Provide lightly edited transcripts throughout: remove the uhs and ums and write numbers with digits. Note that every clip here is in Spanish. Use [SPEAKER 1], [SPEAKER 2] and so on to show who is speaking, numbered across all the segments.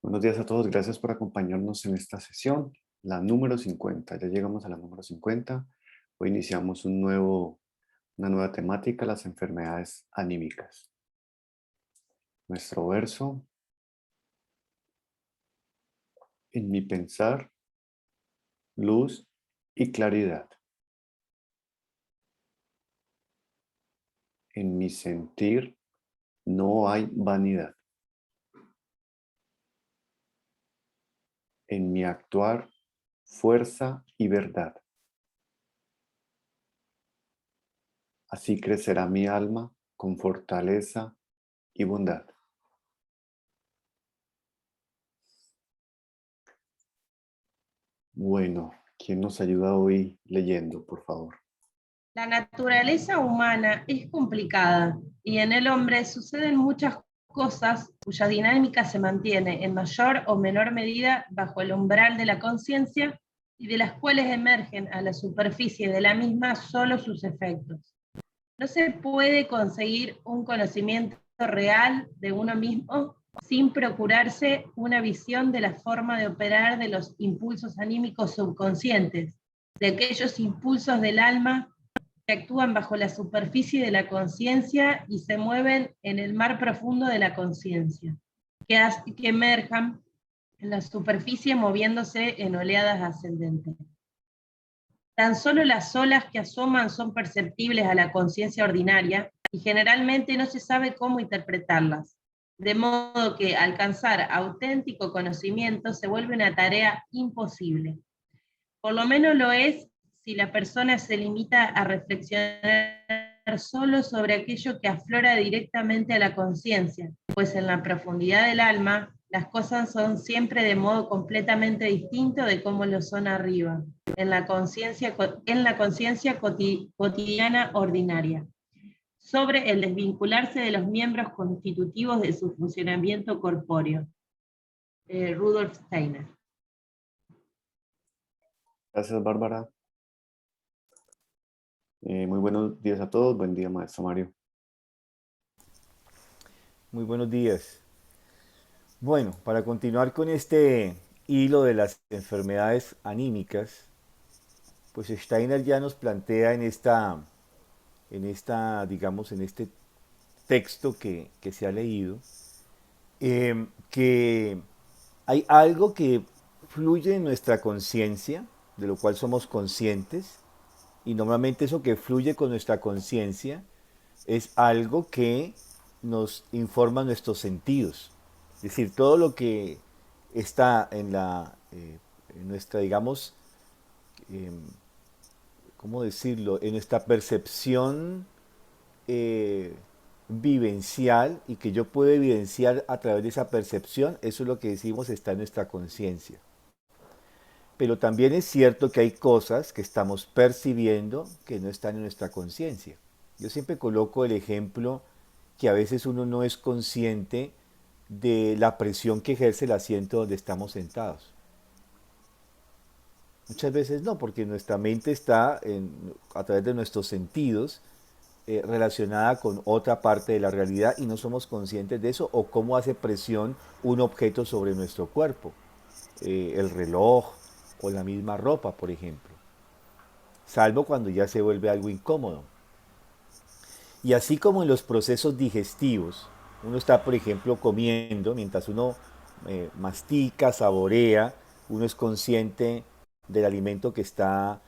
[SPEAKER 1] Buenos días a todos, gracias por acompañarnos en esta sesión, la número 50. Ya llegamos a la número 50. Hoy iniciamos una nueva temática, las enfermedades anímicas. Nuestro verso, en mi pensar, luz y claridad. En mi sentir, no hay vanidad. En mi actuar, fuerza y verdad. Así crecerá mi alma con fortaleza y bondad. Bueno, ¿quién nos ayuda hoy leyendo, por favor?
[SPEAKER 2] La naturaleza humana es complicada y en el hombre suceden muchas cosas cuya dinámica se mantiene en mayor o menor medida bajo el umbral de la conciencia y de las cuales emergen a la superficie de la misma solo sus efectos. No se puede conseguir un conocimiento real de uno mismo sin procurarse una visión de la forma de operar de los impulsos anímicos subconscientes, de aquellos impulsos del alma que actúan bajo la superficie de la conciencia y se mueven en el mar profundo de la conciencia, que hace que emerjan en la superficie moviéndose en oleadas ascendentes. Tan solo las olas que asoman son perceptibles a la conciencia ordinaria y generalmente no se sabe cómo interpretarlas, de modo que alcanzar auténtico conocimiento se vuelve una tarea imposible. Por lo menos lo es si la persona se limita a reflexionar solo sobre aquello que aflora directamente a la conciencia, pues en la profundidad del alma las cosas son siempre de modo completamente distinto de cómo lo son arriba, en la conciencia cotidiana ordinaria, sobre el desvincularse de los miembros constitutivos de su funcionamiento corpóreo. Rudolf Steiner.
[SPEAKER 1] Gracias, Bárbara. Muy buenos días a todos. Buen día, maestro Mario.
[SPEAKER 3] Muy buenos días. Bueno, para continuar con este hilo de las enfermedades anímicas, pues Steiner ya nos plantea digamos, en este texto que se ha leído, que hay algo que fluye en nuestra conciencia, de lo cual somos conscientes, y normalmente eso que fluye con nuestra conciencia es algo que nos informa nuestros sentidos. Es decir, todo lo que está en nuestra, digamos, eh, ¿cómo decirlo? En nuestra percepción eh, vivencial y que yo puedo evidenciar a través de esa percepción, eso es lo que decimos está en nuestra conciencia. Pero también es cierto que hay cosas que estamos percibiendo que no están en nuestra conciencia. Yo siempre coloco el ejemplo que a veces uno no es consciente de la presión que ejerce el asiento donde estamos sentados. Muchas veces no, porque nuestra mente está a través de nuestros sentidos relacionada con otra parte de la realidad y no somos conscientes de eso o cómo hace presión un objeto sobre nuestro cuerpo, el reloj o la misma ropa, por ejemplo, salvo cuando ya se vuelve algo incómodo. Y así como en los procesos digestivos, uno está, por ejemplo, comiendo, mientras uno mastica, saborea, uno es consciente del alimento que está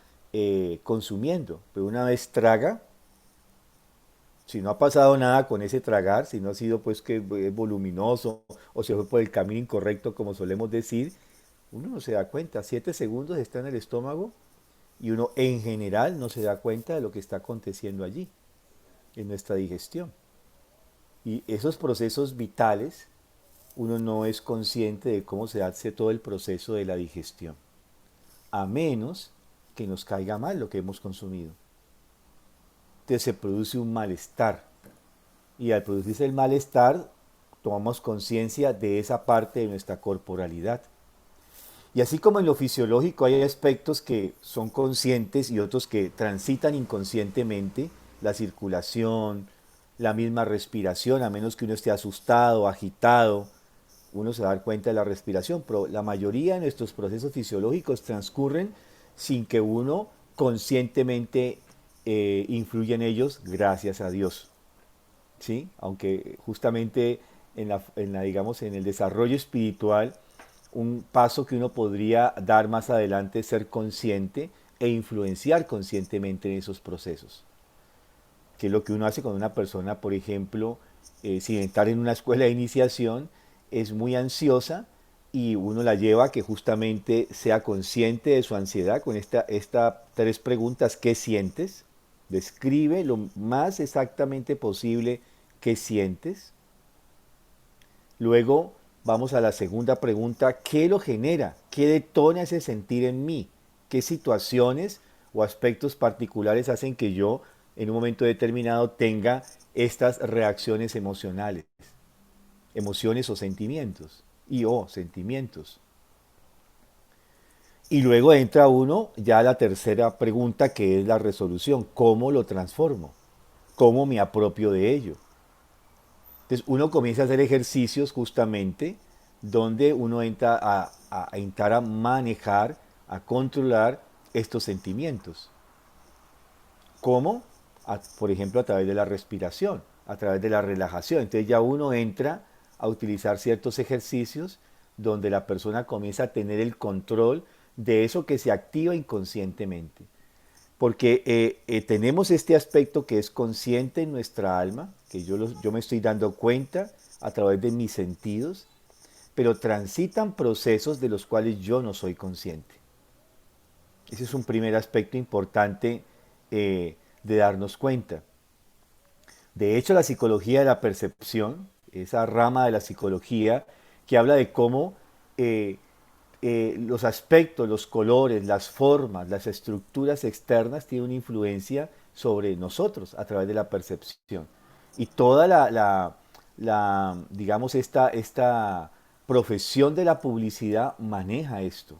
[SPEAKER 3] consumiendo. Pero una vez traga, si no ha pasado nada con ese tragar, si no ha sido pues que es voluminoso o se fue por el camino incorrecto, como solemos decir, uno no se da cuenta. 7 segundos está en el estómago y uno en general no se da cuenta de lo que está aconteciendo allí, en nuestra digestión. Y esos procesos vitales, uno no es consciente de cómo se hace todo el proceso de la digestión, a menos que nos caiga mal lo que hemos consumido. Entonces se produce un malestar. Y al producirse el malestar, tomamos conciencia de esa parte de nuestra corporalidad. Y así como en lo fisiológico hay aspectos que son conscientes y otros que transitan inconscientemente, la circulación, la misma respiración, a menos que uno esté asustado, agitado, uno se da cuenta de la respiración, pero la mayoría de nuestros procesos fisiológicos transcurren sin que uno conscientemente influya en ellos, gracias a Dios. ¿Sí? Aunque justamente digamos, en el desarrollo espiritual, un paso que uno podría dar más adelante es ser consciente e influenciar conscientemente en esos procesos. Que es lo que uno hace cuando una persona, por ejemplo, sin estar en una escuela de iniciación, es muy ansiosa y uno la lleva a que justamente sea consciente de su ansiedad con estas tres preguntas: ¿qué sientes? Describe lo más exactamente posible qué sientes. Luego vamos a la segunda pregunta: ¿qué lo genera? ¿Qué detona ese sentir en mí? ¿Qué situaciones o aspectos particulares hacen que yo en un momento determinado tenga estas reacciones emocionales? Emociones o sentimientos. Sentimientos. Y luego entra uno ya a la tercera pregunta, que es la resolución. ¿Cómo lo transformo? ¿Cómo me apropio de ello? Entonces uno comienza a hacer ejercicios justamente donde uno entra a entrar a manejar, a controlar estos sentimientos. ¿Cómo? Por ejemplo, a través de la respiración, a través de la relajación. Entonces ya uno entra a utilizar ciertos ejercicios donde la persona comienza a tener el control de eso que se activa inconscientemente. Porque tenemos este aspecto que es consciente en nuestra alma, que yo me estoy dando cuenta a través de mis sentidos, pero transitan procesos de los cuales yo no soy consciente. Ese es un primer aspecto importante de darnos cuenta. De hecho, la psicología de la percepción, esa rama de la psicología que habla de cómo los aspectos, los colores, las formas, las estructuras externas tienen una influencia sobre nosotros a través de la percepción. Y toda digamos, esta profesión de la publicidad maneja esto.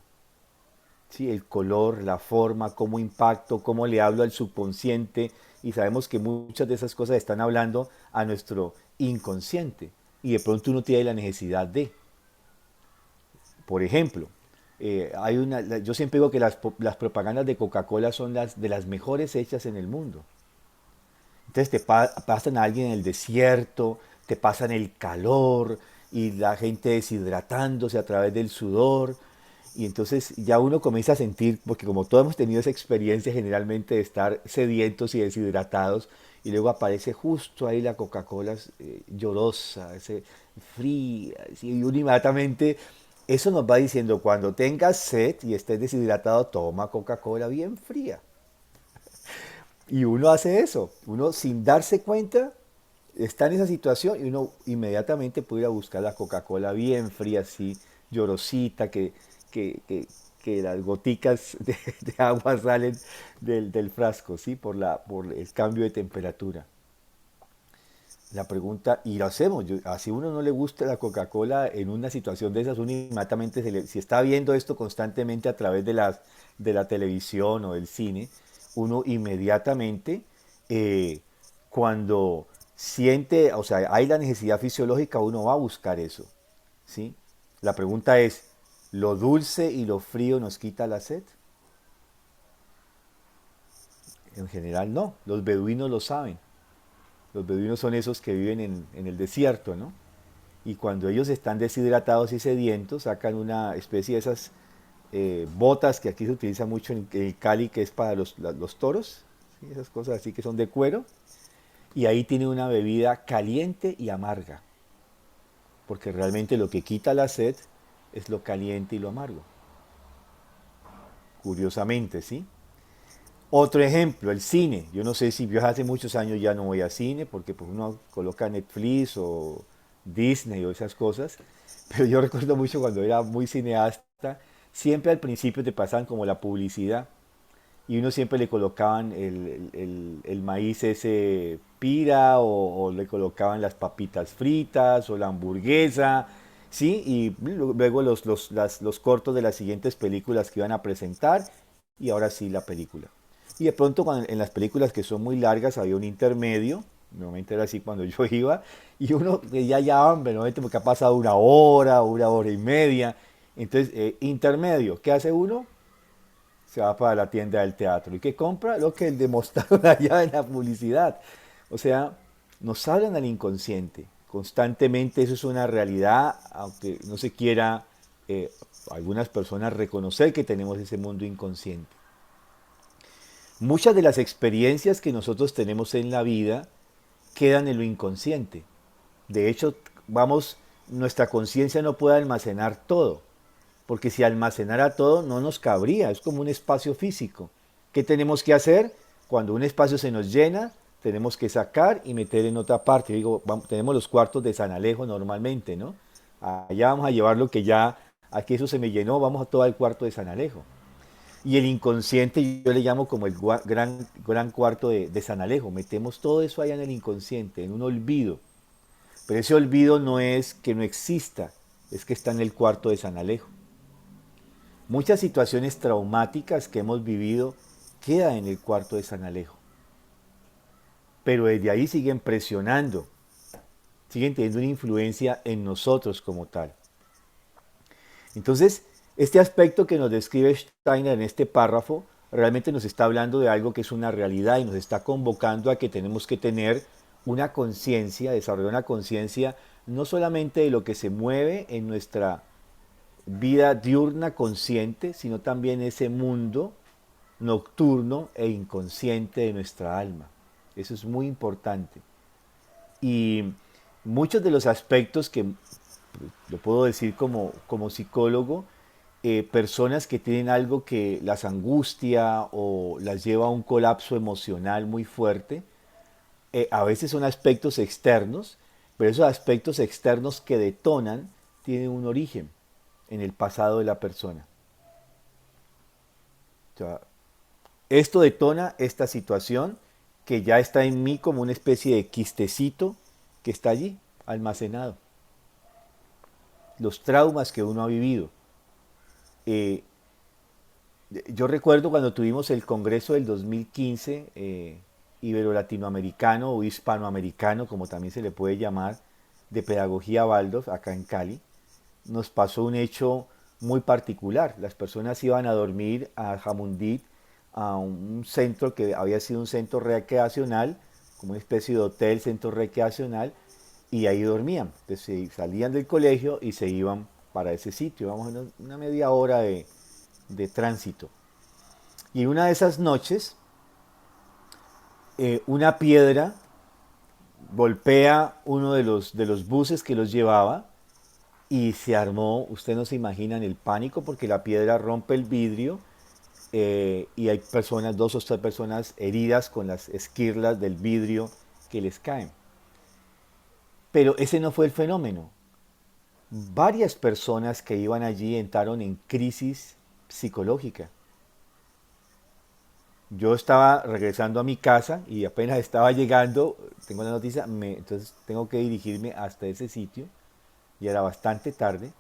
[SPEAKER 3] ¿Sí? El color, la forma, cómo impacto, cómo le hablo al subconsciente, y sabemos que muchas de esas cosas están hablando a nuestro inconsciente y de pronto uno tiene la necesidad de. Por ejemplo, yo siempre digo que las propagandas de Coca-Cola son de las mejores hechas en el mundo. Entonces pasan a alguien en el desierto, te pasan el calor y la gente deshidratándose a través del sudor. Y entonces ya uno comienza a sentir, porque como todos hemos tenido esa experiencia generalmente de estar sedientos y deshidratados, y luego aparece justo ahí la Coca-Cola llorosa, fría, y uno inmediatamente, eso nos va diciendo: cuando tengas sed y estés deshidratado, toma Coca-Cola bien fría. Y uno hace eso, uno sin darse cuenta está en esa situación y uno inmediatamente puede ir a buscar la Coca-Cola bien fría, así, llorosita, que, que- que las goticas de agua salen del frasco, ¿sí? Por el cambio de temperatura. La pregunta, y lo hacemos, así a uno no le gusta la Coca-Cola en una situación de esas, uno inmediatamente, si está viendo esto constantemente a través de la televisión o del cine, uno inmediatamente, cuando siente, o sea, hay la necesidad fisiológica, uno va a buscar eso, ¿sí? La pregunta es: ¿lo dulce y lo frío nos quita la sed? En general no, los beduinos lo saben. Los beduinos son esos que viven en el desierto, ¿no? Y cuando ellos están deshidratados y sedientos, sacan una especie de esas botas que aquí se utiliza mucho en el Cali, que es para los toros, ¿sí? Esas cosas así que son de cuero, y ahí tienen una bebida caliente y amarga, porque realmente lo que quita la sed es lo caliente y lo amargo. Curiosamente, ¿sí? Otro ejemplo, el cine. Yo no sé si yo hace muchos años ya no voy a cine porque pues uno coloca Netflix o Disney o esas cosas, pero yo recuerdo mucho cuando era muy cineasta, siempre al principio te pasaban como la publicidad y uno siempre le colocaban el maíz ese pira o le colocaban las papitas fritas o la hamburguesa, ¿sí? Y luego los cortos de las siguientes películas que iban a presentar y ahora sí la película. Y de pronto en las películas que son muy largas había un intermedio Normalmente era así cuando yo iba, y uno ya hambre, normalmente porque ha pasado una hora y media. Entonces, intermedio, ¿qué hace uno? Se va para la tienda del teatro. ¿Y qué compra? Lo que demostraron allá en la publicidad. O sea, nos hablan al inconsciente. Constantemente eso es una realidad, aunque no se quiera algunas personas reconocer que tenemos ese mundo inconsciente. Muchas de las experiencias que nosotros tenemos en la vida quedan en lo inconsciente. De hecho, nuestra conciencia no puede almacenar todo, porque si almacenara todo no nos cabría, es como un espacio físico. ¿Qué tenemos que hacer? Cuando un espacio se nos llena, tenemos que sacar y meter en otra parte. Digo, tenemos los cuartos de San Alejo normalmente, ¿no? Allá vamos a llevar lo que ya, aquí eso se me llenó, vamos a todo el cuarto de San Alejo. Y el inconsciente yo le llamo como el gran cuarto de San Alejo. Metemos todo eso allá en el inconsciente, en un olvido. Pero ese olvido no es que no exista, es que está en el cuarto de San Alejo. Muchas situaciones traumáticas que hemos vivido quedan en el cuarto de San Alejo. Pero desde ahí siguen presionando, siguen teniendo una influencia en nosotros como tal. Entonces, este aspecto que nos describe Steiner en este párrafo realmente nos está hablando de algo que es una realidad y nos está convocando a que tenemos que tener una conciencia, desarrollar una conciencia no solamente de lo que se mueve en nuestra vida diurna consciente, sino también ese mundo nocturno e inconsciente de nuestra alma. Eso es muy importante. Y muchos de los aspectos que lo puedo decir como psicólogo, personas que tienen algo que las angustia o las lleva a un colapso emocional muy fuerte, a veces son aspectos externos, pero esos aspectos externos que detonan tienen un origen en el pasado de la persona. O sea, esto detona esta situación que ya está en mí como una especie de quistecito que está allí, almacenado. Los traumas que uno ha vivido. Yo recuerdo cuando tuvimos el Congreso del 2015, ibero-latinoamericano o hispanoamericano, como también se le puede llamar, de Pedagogía Waldorf, acá en Cali, nos pasó un hecho muy particular. Las personas iban a dormir a Jamundí, a un centro que había sido un centro recreacional, como una especie de hotel, centro recreacional, y ahí dormían. Entonces salían del colegio y se iban para ese sitio, vamos a una media hora de tránsito. Y una de esas noches, una piedra golpea uno de los buses que los llevaba y se armó, usted no se imaginan el pánico porque la piedra rompe el vidrio y hay personas, dos o tres personas heridas con las esquirlas del vidrio que les caen. Pero ese no fue el fenómeno. Varias personas que iban allí entraron en crisis psicológica. Yo estaba regresando a mi casa y apenas estaba llegando, tengo la noticia, entonces tengo que dirigirme hasta ese sitio, y era bastante tarde,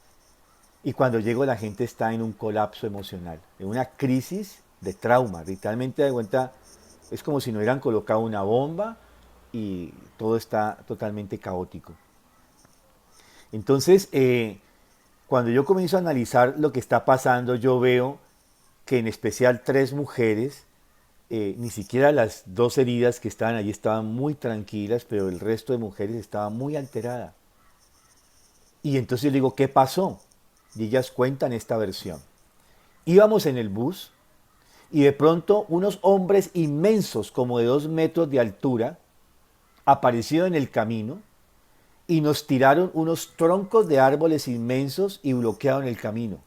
[SPEAKER 3] y cuando llego la gente está en un colapso emocional, en una crisis de trauma, literalmente de cuenta, es como si no hubieran colocado una bomba y todo está totalmente caótico. Entonces, cuando yo comienzo a analizar lo que está pasando, yo veo que en especial tres mujeres, ni siquiera las dos heridas que estaban allí estaban muy tranquilas, pero el resto de mujeres estaba muy alterada. Y entonces yo digo, ¿qué pasó? Y ellas cuentan esta versión. Íbamos en el bus y de pronto unos hombres inmensos, como de 2 metros de altura, aparecieron en el camino y nos tiraron unos troncos de árboles inmensos y bloquearon el camino.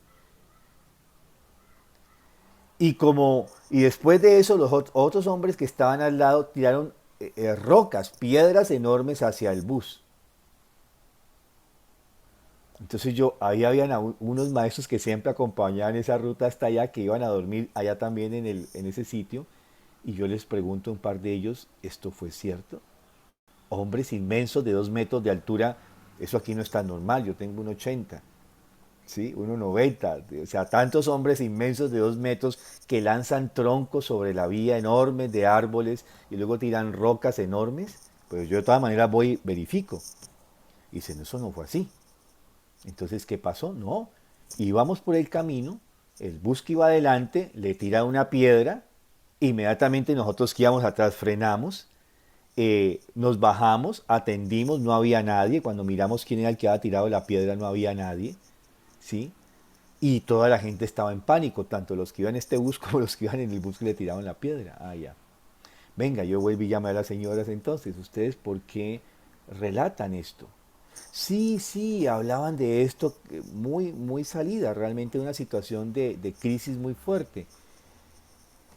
[SPEAKER 3] Y después de eso los otros hombres que estaban al lado tiraron rocas, piedras enormes hacia el bus. Entonces ahí habían unos maestros que siempre acompañaban esa ruta hasta allá, que iban a dormir allá también en ese sitio, y yo les pregunto a un par de ellos, ¿esto fue cierto? Hombres inmensos de 2 metros de altura, eso aquí no es tan normal, yo tengo 1,80, ¿sí? 1,90, o sea, tantos hombres inmensos de 2 metros que lanzan troncos sobre la vía enormes de árboles y luego tiran rocas enormes, pero yo de todas maneras voy y verifico. Y dice, no, eso no fue así. Entonces, ¿qué pasó? No, íbamos por el camino, el bus que iba adelante le tira una piedra, inmediatamente nosotros que íbamos atrás frenamos, nos bajamos, atendimos, no había nadie, cuando miramos quién era el que había tirado la piedra no había nadie, ¿sí? Y toda la gente estaba en pánico, tanto los que iban en este bus como los que iban en el bus que le tiraban la piedra. Ah, ya. Venga, yo vuelvo y llamé a las señoras entonces, ¿ustedes por qué relatan esto? Sí, sí, hablaban de esto muy, muy salida, realmente una situación de crisis muy fuerte.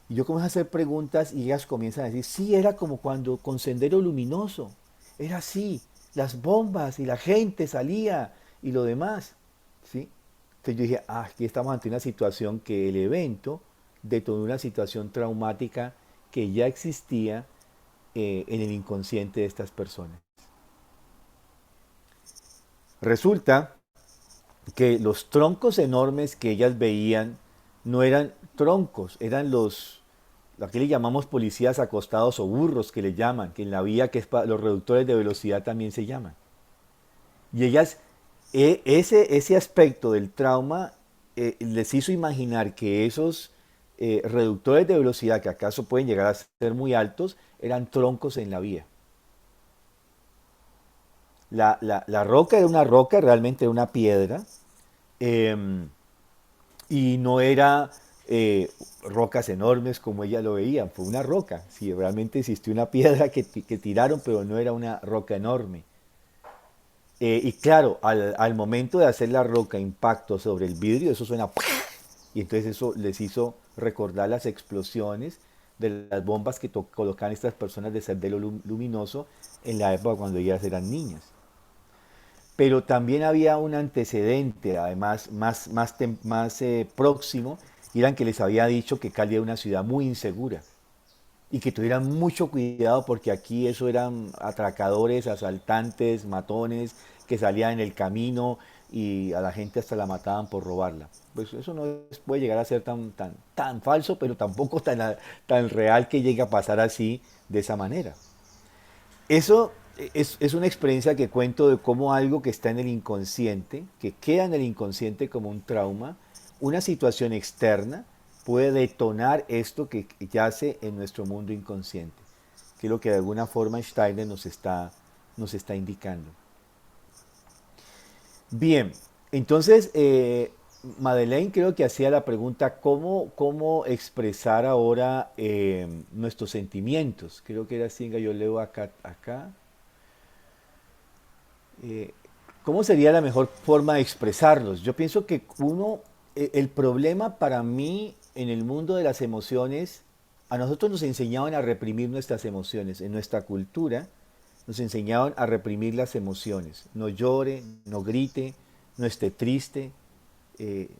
[SPEAKER 3] Y yo comienzo a hacer preguntas y ellas comienzan a decir, sí, era como cuando con Sendero Luminoso, era así, las bombas y la gente salía y lo demás, ¿sí? Entonces yo dije, ah, aquí estamos ante una situación que el evento detonó una situación traumática que ya existía en el inconsciente de estas personas. Resulta que los troncos enormes que ellas veían no eran troncos, eran lo que le llamamos policías acostados o burros que le llaman, que en la vía que es para los reductores de velocidad también se llaman. Y ellas, ese aspecto del trauma les hizo imaginar que esos reductores de velocidad, que acaso pueden llegar a ser muy altos, eran troncos en la vía. La roca era una roca, realmente era una piedra, eh, y no era rocas enormes como ella lo veía, fue una roca. Sí, realmente existió una piedra que tiraron, pero no era una roca enorme. Y claro, al momento de hacer la roca impacto sobre el vidrio, eso suena y entonces eso les hizo recordar las explosiones de las bombas que colocaban estas personas de Sendero Luminoso en la época cuando ellas eran niñas. Pero también había un antecedente, además, más próximo, y eran que les había dicho que Cali era una ciudad muy insegura y que tuvieran mucho cuidado porque aquí eso eran atracadores, asaltantes, matones que salían en el camino y a la gente hasta la mataban por robarla. Pues eso no puede llegar a ser tan falso, pero tampoco tan real que llegue a pasar así de esa manera. Eso es una experiencia que cuento de cómo algo que está en el inconsciente, que queda en el inconsciente como un trauma, una situación externa, puede detonar esto que yace en nuestro mundo inconsciente, que es lo que de alguna forma Steiner nos está indicando. Bien, entonces Madeleine creo que hacía la pregunta, ¿cómo expresar ahora nuestros sentimientos? Creo que era así, yo leo acá. Eh, ¿Cómo sería la mejor forma de expresarlos? Yo pienso que el problema para mí en el mundo de las emociones, a nosotros nos enseñaban a reprimir nuestras emociones. En nuestra cultura nos enseñaban a reprimir las emociones. No llore, no grite, no esté triste,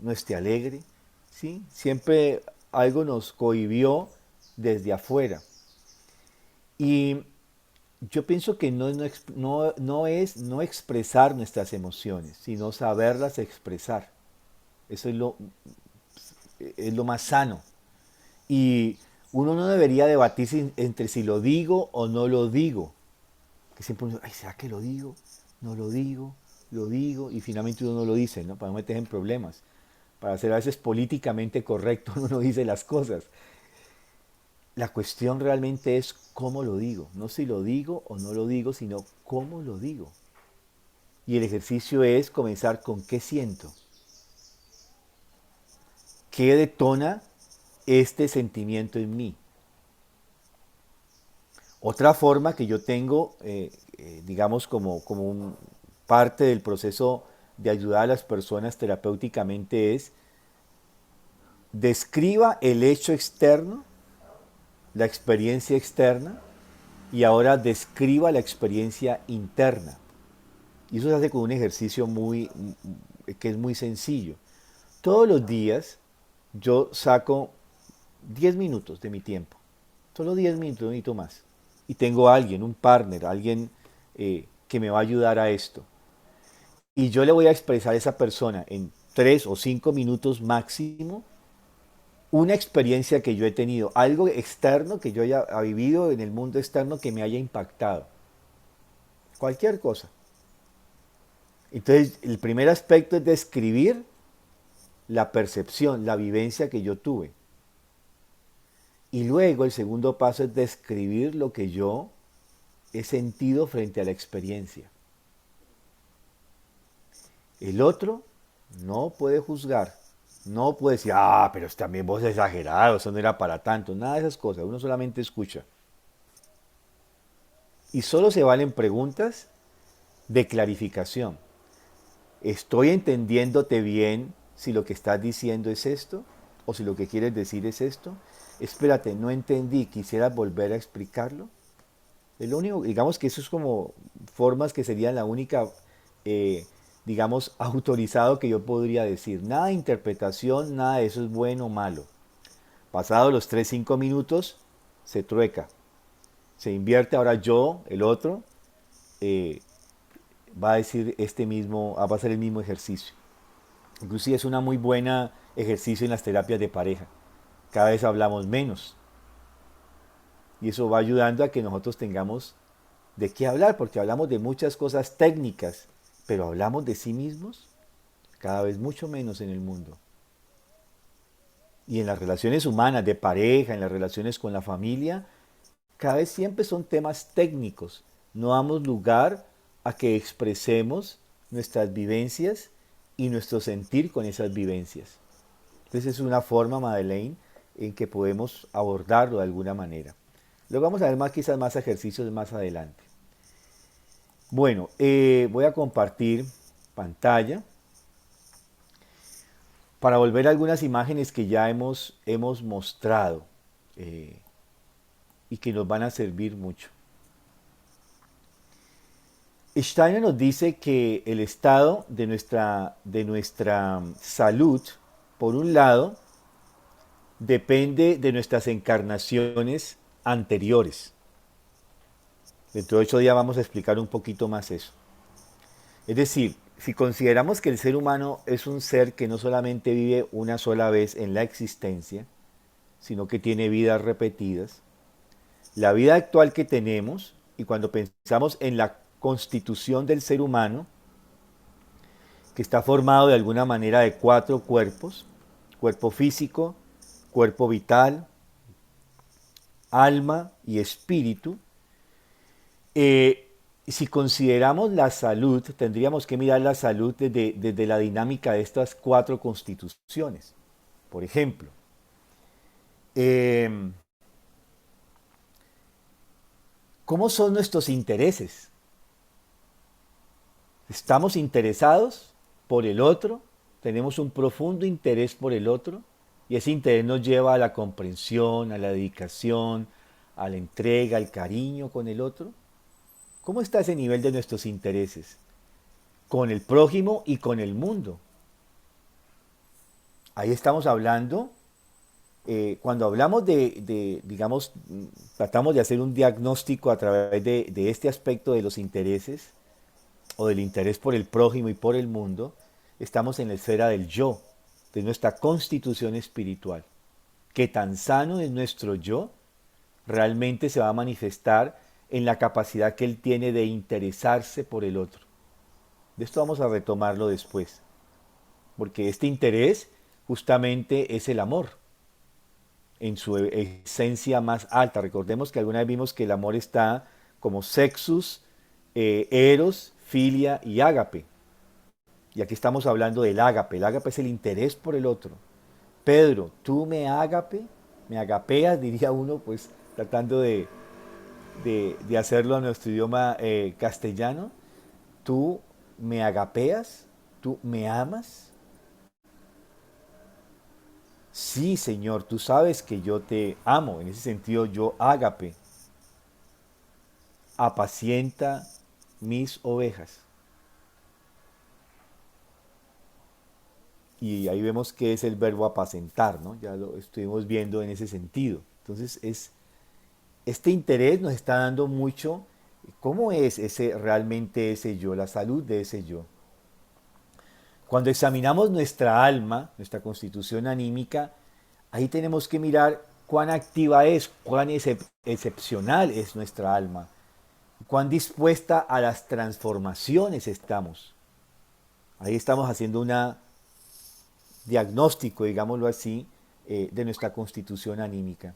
[SPEAKER 3] no esté alegre. ¿Sí? Siempre algo nos cohibió desde afuera. Y yo pienso que no es no expresar nuestras emociones, sino saberlas expresar. Eso es lo más sano. Y uno no debería debatir entre si lo digo o no lo digo. Que siempre uno dice, ay, ¿será que lo digo? No lo digo, lo digo, y finalmente uno no lo dice, ¿no? Para no meterse en problemas. Para ser a veces políticamente correcto, uno no dice las cosas. La cuestión realmente es cómo lo digo, no si lo digo o no lo digo, sino cómo lo digo. Y el ejercicio es comenzar con qué siento, qué detona este sentimiento en mí. Otra forma que yo tengo, digamos, como parte del proceso de ayudar a las personas terapéuticamente es describa el hecho externo, la experiencia externa, y ahora describa la experiencia interna. Y eso se hace con un ejercicio que es muy sencillo. Todos los días yo saco 10 minutos de mi tiempo. Solo 10 minutos, no necesito más. Y tengo a alguien, un partner, alguien que me va a ayudar a esto. Y yo le voy a expresar a esa persona en 3 o 5 minutos máximo una experiencia que yo he tenido, algo externo que yo haya vivido en el mundo externo que me haya impactado. cualquier cosa. Entonces, el primer aspecto es describir la percepción, la vivencia que yo tuve. Y luego el segundo paso es describir lo que yo he sentido frente a la experiencia. El otro no puede juzgar, no puede decir, pero también vos exagerado, eso no era para tanto, nada de esas cosas, uno solamente escucha. Y solo se valen preguntas de clarificación. ¿Estoy entendiéndote bien si lo que estás diciendo es esto? ¿O si lo que quieres decir es esto? Espérate, no entendí, ¿quisieras volver a explicarlo? Es lo único, digamos que eso es como formas que serían la única, digamos, autorizado que yo podría decir. Nada de interpretación, nada de eso es bueno o malo. Pasados los 3-5 minutos, se trueca. Se invierte, ahora yo, el otro, va a decir va a hacer el mismo ejercicio. Inclusive es una muy buena ejercicio en las terapias de pareja. Cada vez hablamos menos. Y eso va ayudando a que nosotros tengamos de qué hablar, porque hablamos de muchas cosas técnicas, pero hablamos de sí mismos cada vez mucho menos en el mundo. Y en las relaciones humanas, de pareja, en las relaciones con la familia, cada vez siempre son temas técnicos. No damos lugar a que expresemos nuestras vivencias y nuestro sentir con esas vivencias. Entonces es una forma, Madeleine, en que podemos abordarlo de alguna manera. Luego vamos a ver quizás más ejercicios más adelante. Bueno, voy a compartir pantalla para volver a algunas imágenes que ya hemos mostrado y que nos van a servir mucho. Steiner nos dice que el estado de nuestra salud, por un lado, depende de nuestras encarnaciones anteriores. Dentro de 8 días vamos a explicar un poquito más eso. Es decir, si consideramos que el ser humano es un ser que no solamente vive una sola vez en la existencia, sino que tiene vidas repetidas, la vida actual que tenemos, y cuando pensamos en la constitución del ser humano, que está formado de alguna manera de 4 cuerpos: cuerpo físico, cuerpo vital, alma y espíritu. Si consideramos la salud, tendríamos que mirar la salud desde la dinámica de estas 4 constituciones. Por ejemplo, ¿cómo son nuestros intereses? ¿Estamos interesados por el otro? ¿Tenemos un profundo interés por el otro? Y ese interés nos lleva a la comprensión, a la dedicación, a la entrega, al cariño con el otro. ¿Cómo está ese nivel de nuestros intereses? Con el prójimo y con el mundo. Ahí estamos hablando, cuando hablamos digamos, tratamos de hacer un diagnóstico a través de este aspecto de los intereses, o del interés por el prójimo y por el mundo, estamos en la esfera del yo, de nuestra constitución espiritual. Qué tan sano es nuestro yo, realmente se va a manifestar en la capacidad que él tiene de interesarse por el otro. De esto vamos a retomarlo después, porque este interés justamente es el amor, en su esencia más alta. Recordemos que alguna vez vimos que el amor está como sexus, eros, filia y ágape. Y aquí estamos hablando del ágape. El ágape es el interés por el otro. Pedro, tú me agapeas, diría uno, pues tratando de hacerlo a nuestro idioma castellano. Tú me agapeas, tú me amas. Sí, Señor, tú sabes que yo te amo. En ese sentido, yo ágape. Apacienta mis ovejas. Y ahí vemos que es el verbo apacentar, ¿no? Ya lo estuvimos viendo en ese sentido. Entonces, este interés nos está dando mucho. ¿Cómo es realmente ese yo, la salud de ese yo? Cuando examinamos nuestra alma, nuestra constitución anímica, ahí tenemos que mirar cuán activa es, cuán excepcional es nuestra alma. cuán dispuesta a las transformaciones estamos. Ahí estamos haciendo un diagnóstico, digámoslo así, de nuestra constitución anímica.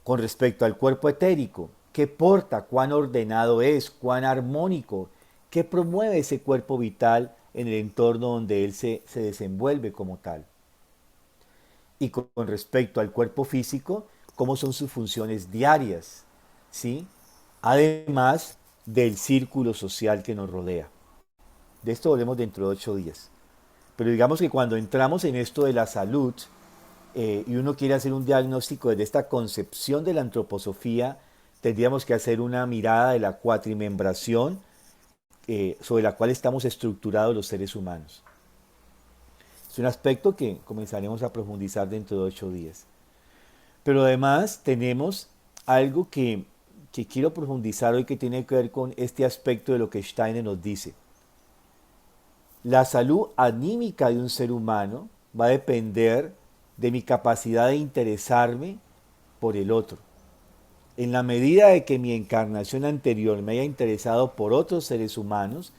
[SPEAKER 3] Con respecto al cuerpo etérico, ¿qué porta? ¿Cuán ordenado es? ¿Cuán armónico? ¿Qué promueve ese cuerpo vital en el entorno donde él se desenvuelve como tal? Y con respecto al cuerpo físico, ¿cómo son sus funciones diarias? ¿Sí? Además del círculo social que nos rodea. De esto volvemos dentro de 8 días. Pero digamos que cuando entramos en esto de la salud y uno quiere hacer un diagnóstico desde esta concepción de la antroposofía, tendríamos que hacer una mirada de la cuatrimembración sobre la cual estamos estructurados los seres humanos. Es un aspecto que comenzaremos a profundizar dentro de 8 días. Pero además tenemos algo que quiero profundizar hoy que tiene que ver con este aspecto de lo que Steiner nos dice. La salud anímica de un ser humano va a depender de mi capacidad de interesarme por el otro. En la medida de que mi encarnación anterior me haya interesado por otros seres humanos,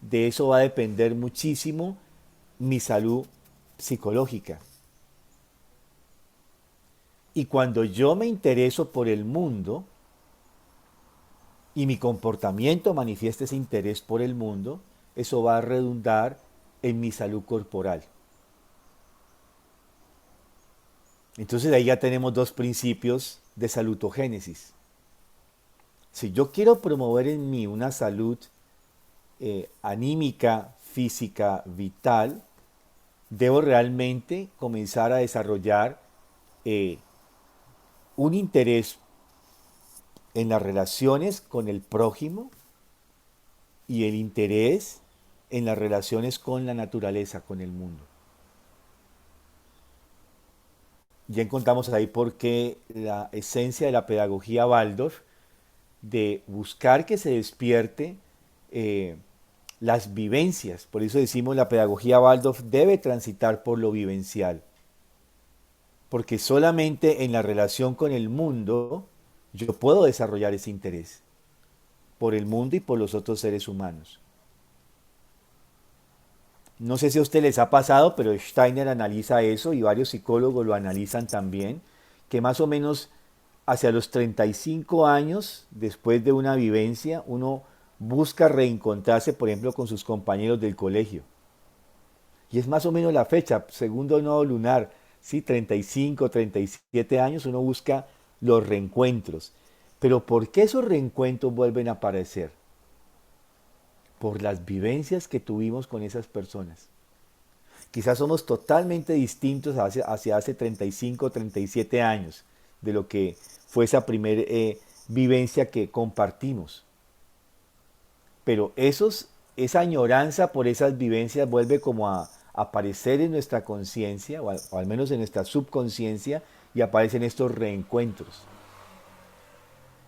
[SPEAKER 3] de eso va a depender muchísimo mi salud psicológica. Y cuando yo me intereso por el mundo y mi comportamiento manifiesta ese interés por el mundo, eso va a redundar en mi salud corporal. Entonces ahí ya tenemos dos principios de salutogénesis. Si yo quiero promover en mí una salud anímica, física, vital, debo realmente comenzar a desarrollar un interés en las relaciones con el prójimo y el interés en las relaciones con la naturaleza, con el mundo. Ya encontramos ahí por qué la esencia de la pedagogía Waldorf de buscar que se despierte las vivencias. Por eso decimos la pedagogía Waldorf debe transitar por lo vivencial. Porque solamente en la relación con el mundo yo puedo desarrollar ese interés por el mundo y por los otros seres humanos. No sé si a usted les ha pasado, pero Steiner analiza eso y varios psicólogos lo analizan también, que más o menos hacia los 35 años, después de una vivencia, uno busca reencontrarse, por ejemplo, con sus compañeros del colegio. Y es más o menos la fecha, segundo nodo lunar, ¿sí? 35, 37 años, uno busca los reencuentros. Pero ¿por qué esos reencuentros vuelven a aparecer? Por las vivencias que tuvimos con esas personas. Quizás somos totalmente distintos hacia hace 35, 37 años de lo que fue esa primera vivencia que compartimos. Pero esa añoranza por esas vivencias vuelve como a aparecer en nuestra conciencia, o al menos en nuestra subconsciencia, y aparecen estos reencuentros.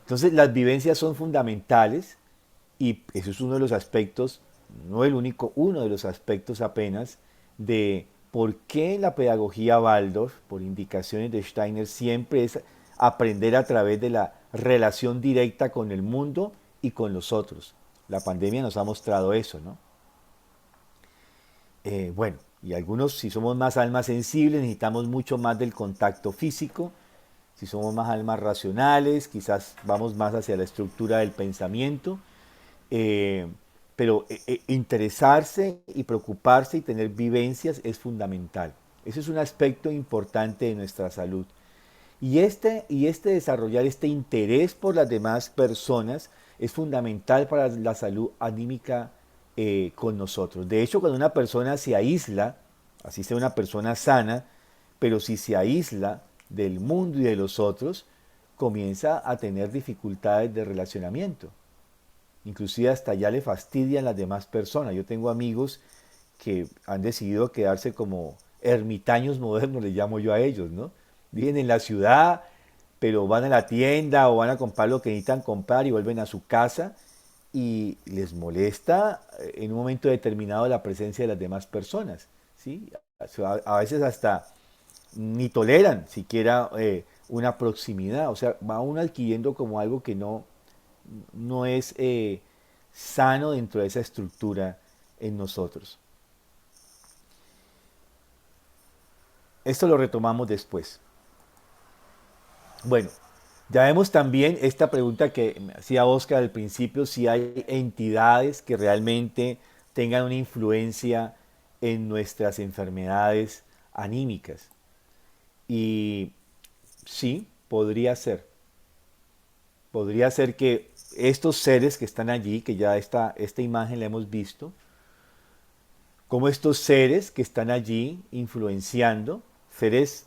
[SPEAKER 3] Entonces las vivencias son fundamentales y eso es uno de los aspectos, no el único, uno de los aspectos apenas de por qué la pedagogía Waldorf, por indicaciones de Steiner, siempre es aprender a través de la relación directa con el mundo y con los otros. La pandemia nos ha mostrado eso, ¿no? Bueno, y algunos, si somos más almas sensibles, necesitamos mucho más del contacto físico. Si somos más almas racionales, quizás vamos más hacia la estructura del pensamiento. Pero interesarse y preocuparse y tener vivencias es fundamental. Ese es un aspecto importante de nuestra salud. Y desarrollar este interés por las demás personas es fundamental para la salud anímica con nosotros. De hecho, cuando una persona se aísla, así sea una persona sana, pero si se aísla del mundo y de los otros, comienza a tener dificultades de relacionamiento. Inclusive hasta ya le fastidian las demás personas. Yo tengo amigos que han decidido quedarse como ermitaños modernos, les llamo yo a ellos, ¿no? Viven en la ciudad, pero van a la tienda o van a comprar lo que necesitan comprar y vuelven a su casa y les molesta en un momento determinado la presencia de las demás personas, ¿sí? A veces hasta ni toleran siquiera una proximidad, o sea, va uno adquiriendo como algo que no no es sano dentro de esa estructura en nosotros. Esto lo retomamos después. Bueno, ya vemos también esta pregunta que me hacía Oscar al principio, si hay entidades que realmente tengan una influencia en nuestras enfermedades anímicas. Y sí, podría ser. Podría ser que estos seres que están allí, que ya esta imagen la hemos visto, como estos seres que están allí influenciando, seres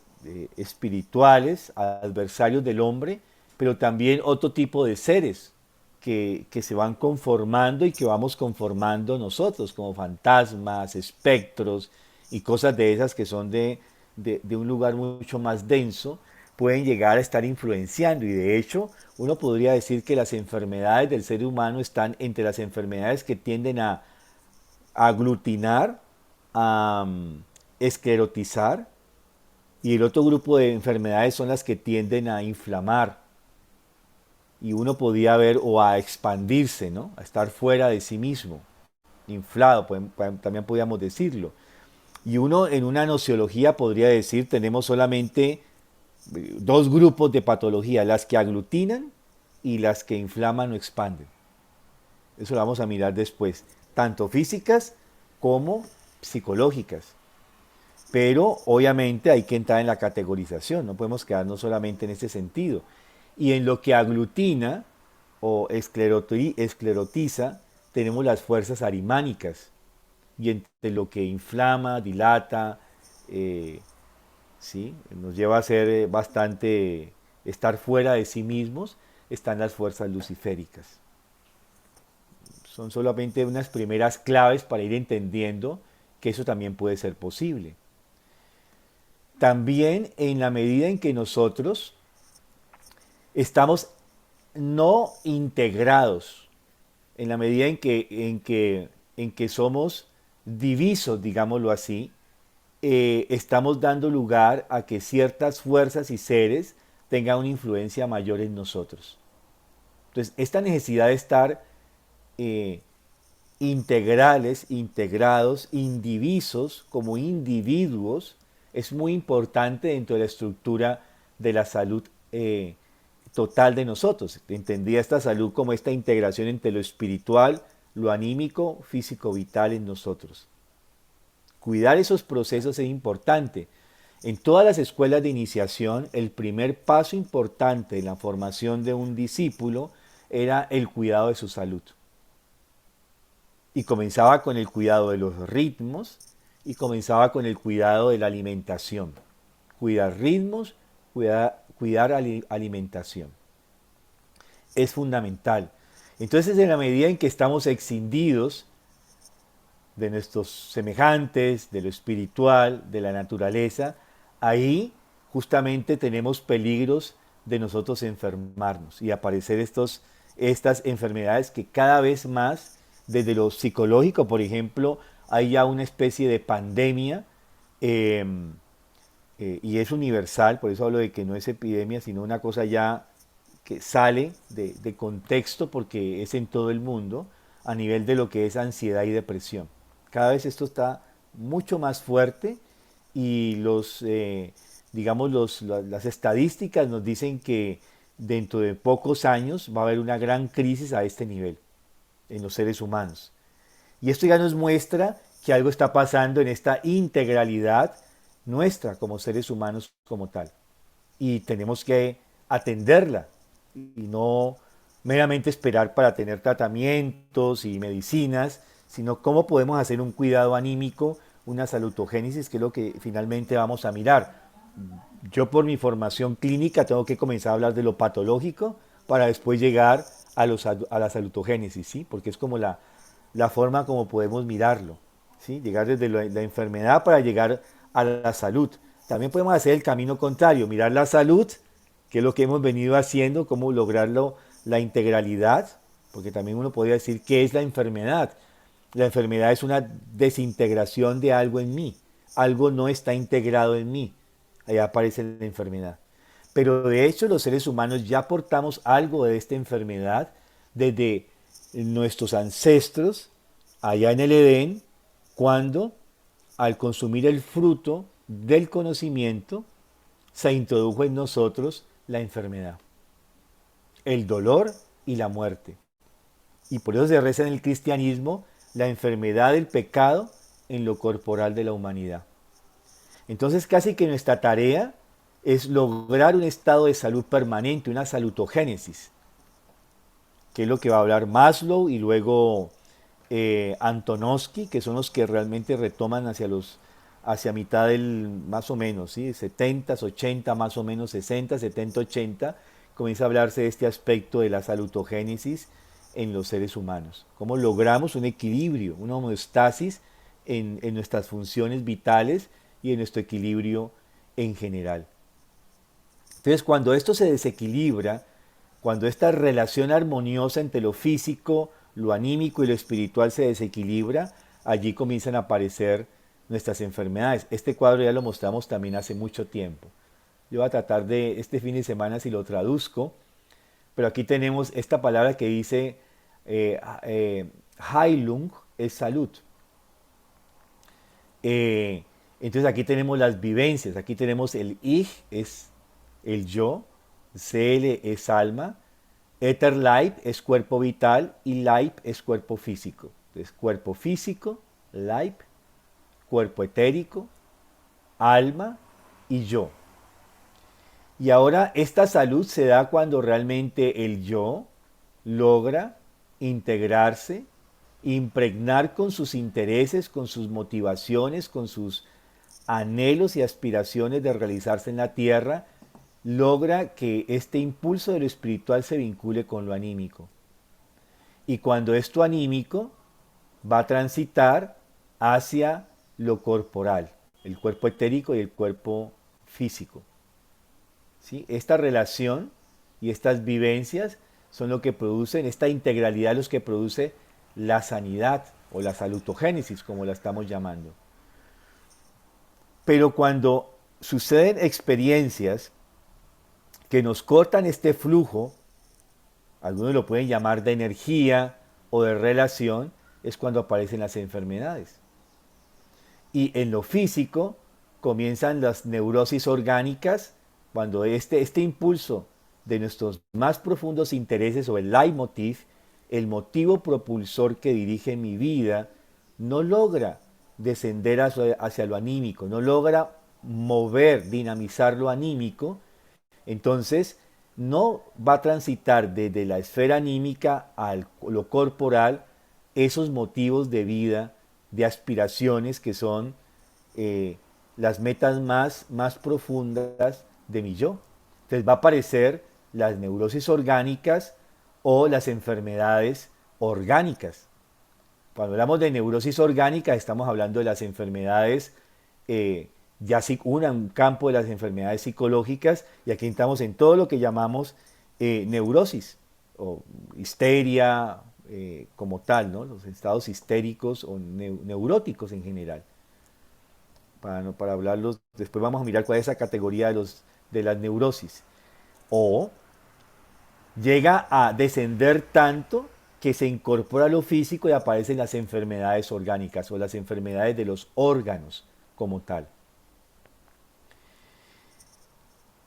[SPEAKER 3] espirituales, adversarios del hombre, pero también otro tipo de seres que se van conformando y que vamos conformando nosotros, como fantasmas, espectros y cosas de esas que son de un lugar mucho más denso, pueden llegar a estar influenciando. Y de hecho, uno podría decir que las enfermedades del ser humano están entre las enfermedades que tienden a aglutinar, a esclerotizar, y el otro grupo de enfermedades son las que tienden a inflamar. Y uno podía ver o a expandirse, ¿no? A estar fuera de sí mismo, inflado, también podríamos decirlo. Y uno en una nociología podría decir, tenemos solamente dos grupos de patología, las que aglutinan y las que inflaman o expanden. Eso lo vamos a mirar después, tanto físicas como psicológicas. Pero obviamente hay que entrar en la categorización, no podemos quedarnos solamente en este sentido. Y en lo que aglutina o esclerotiza, tenemos las fuerzas arimánicas. Y entre lo que inflama, dilata, ¿sí? Nos lleva a ser bastante, estar fuera de sí mismos, están las fuerzas luciféricas. Son solamente unas primeras claves para ir entendiendo que eso también puede ser posible. También en la medida en que nosotros estamos no integrados, en la medida en que somos divisos, digámoslo así, estamos dando lugar a que ciertas fuerzas y seres tengan una influencia mayor en nosotros. Entonces, esta necesidad de estar integrales, integrados, indivisos como individuos, es muy importante dentro de la estructura de la salud total de nosotros. Entendía esta salud como esta integración entre lo espiritual, lo anímico, físico, vital en nosotros. Cuidar esos procesos es importante. En todas las escuelas de iniciación, el primer paso importante en la formación de un discípulo era el cuidado de su salud. Y comenzaba con el cuidado de los ritmos y comenzaba con el cuidado de la alimentación. Cuidar ritmos, cuidar alimentación. Es fundamental. Entonces, en la medida en que estamos escindidos de nuestros semejantes, de lo espiritual, de la naturaleza, ahí justamente tenemos peligros de nosotros enfermarnos y aparecer estas enfermedades que cada vez más, desde lo psicológico, por ejemplo, hay ya una especie de pandemia y es universal, por eso hablo de que no es epidemia, sino una cosa ya que sale de contexto porque es en todo el mundo a nivel de lo que es ansiedad y depresión. Cada vez esto está mucho más fuerte y las estadísticas nos dicen que dentro de pocos años va a haber una gran crisis a este nivel en los seres humanos. Y esto ya nos muestra que algo está pasando en esta integralidad nuestra como seres humanos como tal. Y tenemos que atenderla y no meramente esperar para tener tratamientos y medicinas, sino cómo podemos hacer un cuidado anímico, una salutogénesis, que es lo que finalmente vamos a mirar. Yo por mi formación clínica tengo que comenzar a hablar de lo patológico para después llegar a la salutogénesis, ¿sí? Porque es como la forma como podemos mirarlo, ¿sí? Llegar desde la enfermedad para llegar a la salud. También podemos hacer el camino contrario, mirar la salud, que es lo que hemos venido haciendo, cómo lograrlo, la integralidad, porque también uno podría decir qué es la enfermedad. La enfermedad es una desintegración de algo en mí. Algo no está integrado en mí. Ahí aparece la enfermedad. Pero de hecho los seres humanos ya portamos algo de esta enfermedad desde nuestros ancestros allá en el Edén, cuando al consumir el fruto del conocimiento se introdujo en nosotros la enfermedad, el dolor y la muerte. Y por eso se reza en el cristianismo la enfermedad del pecado en lo corporal de la humanidad. Entonces casi que nuestra tarea es lograr un estado de salud permanente, una salutogénesis, que es lo que va a hablar Maslow y luego Antonovsky, que son los que realmente retoman hacia mitad del, más o menos, ¿sí? 70, 80, más o menos 60, 70, 80, comienza a hablarse de este aspecto de la salutogénesis en los seres humanos. Cómo logramos un equilibrio, una homeostasis en nuestras funciones vitales y en nuestro equilibrio en general. Entonces, cuando esto se desequilibra, cuando esta relación armoniosa entre lo físico, lo anímico y lo espiritual se desequilibra, allí comienzan a aparecer nuestras enfermedades. Este cuadro ya lo mostramos también hace mucho tiempo. Yo voy a tratar de, este fin de semana, si lo traduzco, pero aquí tenemos esta palabra que dice Heilung es salud. Entonces aquí tenemos las vivencias, aquí tenemos el Ich, es el yo, CL es alma, Ether Leib es cuerpo vital y Leib es cuerpo físico. Entonces cuerpo físico, Leib, cuerpo etérico, alma y yo. Y ahora esta salud se da cuando realmente el yo logra integrarse, impregnar con sus intereses, con sus motivaciones, con sus anhelos y aspiraciones de realizarse en la tierra, logra que este impulso de lo espiritual se vincule con lo anímico. Y cuando esto anímico va a transitar hacia lo corporal, el cuerpo etérico y el cuerpo físico. ¿Sí? Esta relación y estas vivencias son lo que producen, esta integralidad los que produce la sanidad o la salutogénesis, como la estamos llamando. Pero cuando suceden experiencias que nos cortan este flujo, algunos lo pueden llamar de energía o de relación, es cuando aparecen las enfermedades. Y en lo físico comienzan las neurosis orgánicas, cuando este impulso de nuestros más profundos intereses o el leitmotiv, el motivo propulsor que dirige mi vida, no logra descender hacia lo anímico, no logra mover, dinamizar lo anímico, entonces no va a transitar desde la esfera anímica a lo corporal esos motivos de vida, de aspiraciones que son las metas más profundas de mi yo. Entonces va a aparecer las neurosis orgánicas o las enfermedades orgánicas. Cuando hablamos de neurosis orgánica estamos hablando de las enfermedades, un campo de las enfermedades psicológicas, y aquí estamos en todo lo que llamamos neurosis o histeria como tal, ¿no? Los estados histéricos o neuróticos en general. Para hablarlos, después vamos a mirar cuál es esa categoría de las neurosis. O llega a descender tanto que se incorpora a lo físico y aparecen las enfermedades orgánicas o las enfermedades de los órganos como tal.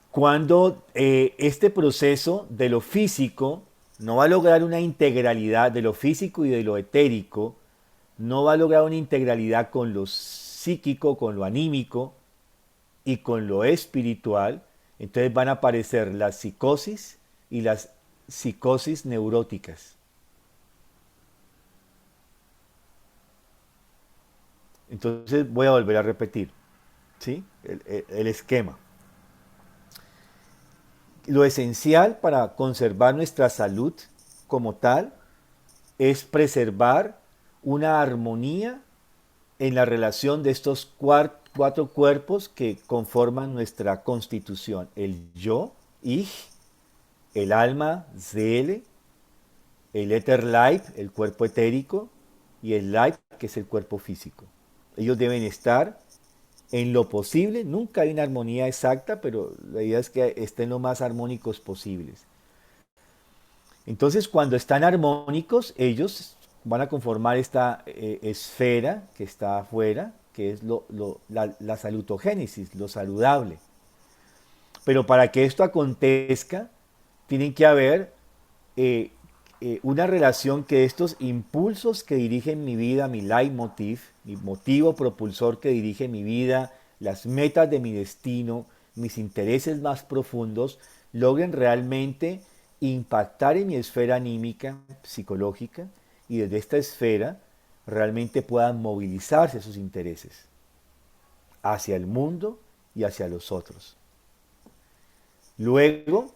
[SPEAKER 3] Cuando este proceso de lo físico no va a lograr una integralidad de lo físico y de lo etérico, no va a lograr una integralidad con lo psíquico, con lo anímico y con lo espiritual, entonces van a aparecer las psicosis y las psicosis neuróticas. Entonces voy a volver a repetir, ¿sí? El esquema. Lo esencial para conservar nuestra salud como tal es preservar una armonía en la relación de estos cuatro cuerpos que conforman nuestra constitución. El yo, Ich, el alma, Seele, el Ether Leib, el cuerpo etérico, y el Leib, que es el cuerpo físico. Ellos deben estar en lo posible, nunca hay una armonía exacta, pero la idea es que estén lo más armónicos posibles. Entonces, cuando están armónicos, ellos van a conformar esta esfera que está afuera, que es la salutogénesis, lo saludable. Pero para que esto acontezca, tienen que haber eh, una relación que estos impulsos que dirigen mi vida, mi leitmotiv, mi motivo propulsor que dirige mi vida, las metas de mi destino, mis intereses más profundos, logren realmente impactar en mi esfera anímica, psicológica, y desde esta esfera realmente puedan movilizarse esos intereses hacia el mundo y hacia los otros. Luego,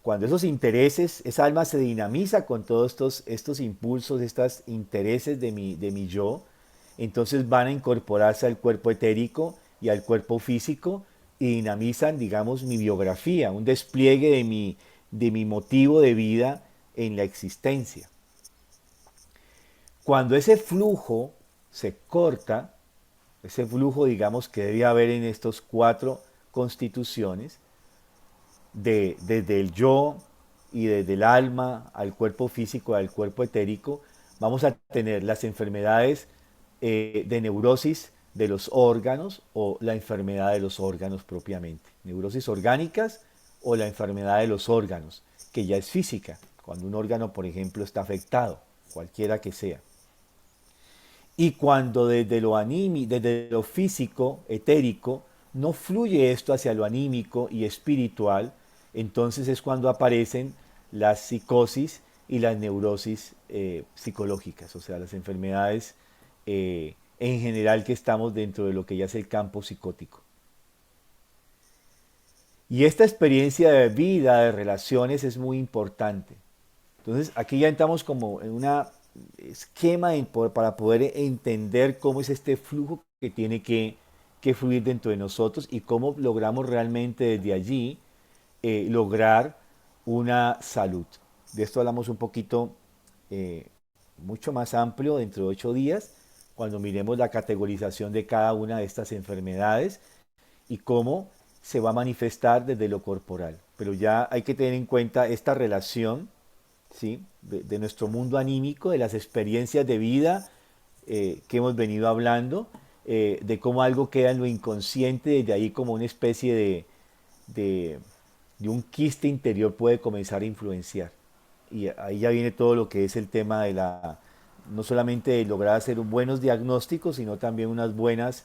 [SPEAKER 3] cuando esos intereses, esa alma se dinamiza con todos estos impulsos, estos intereses de mi yo, entonces van a incorporarse al cuerpo etérico y al cuerpo físico y dinamizan, digamos, mi biografía, un despliegue de mi motivo de vida en la existencia. Cuando ese flujo se corta, ese flujo, digamos, que debe haber en estos 4 constituciones, desde el yo y desde el alma al cuerpo físico, al cuerpo etérico, vamos a tener las enfermedades de neurosis de los órganos o la enfermedad de los órganos propiamente. Neurosis orgánicas o la enfermedad de los órganos, que ya es física, cuando un órgano, por ejemplo, está afectado, cualquiera que sea. Y cuando desde lo físico, etérico, no fluye esto hacia lo anímico y espiritual, entonces es cuando aparecen las psicosis y las neurosis psicológicas, o sea, las enfermedades en general que estamos dentro de lo que ya es el campo psicótico. Y esta experiencia de vida, de relaciones, es muy importante. Entonces, aquí ya entramos como en un esquema para poder entender cómo es este flujo que tiene que fluir dentro de nosotros y cómo logramos realmente desde allí lograr una salud. De esto hablamos un poquito mucho más amplio dentro de 8 días, cuando miremos la categorización de cada una de estas enfermedades y cómo se va a manifestar desde lo corporal. Pero ya hay que tener en cuenta esta relación, ¿sí?, de nuestro mundo anímico, de las experiencias de vida que hemos venido hablando, de cómo algo queda en lo inconsciente, desde ahí como una especie de, de un quiste interior puede comenzar a influenciar. Y ahí ya viene todo lo que es el tema de no solamente de lograr hacer buenos diagnósticos, sino también unas buenas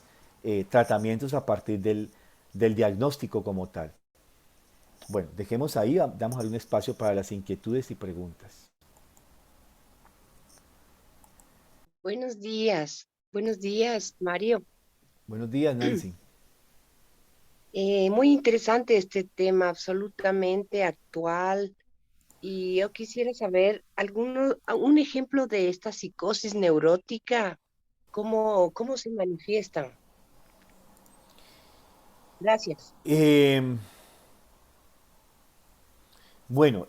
[SPEAKER 3] tratamientos a partir del diagnóstico como tal. Bueno, dejemos ahí, damos algún espacio para las inquietudes y preguntas.
[SPEAKER 4] Buenos días, Mario.
[SPEAKER 3] Buenos días, Nancy.
[SPEAKER 4] Muy interesante este tema, absolutamente actual. Y yo quisiera saber un ejemplo de esta psicosis neurótica, cómo se manifiestan. Gracias.
[SPEAKER 3] Eh, bueno,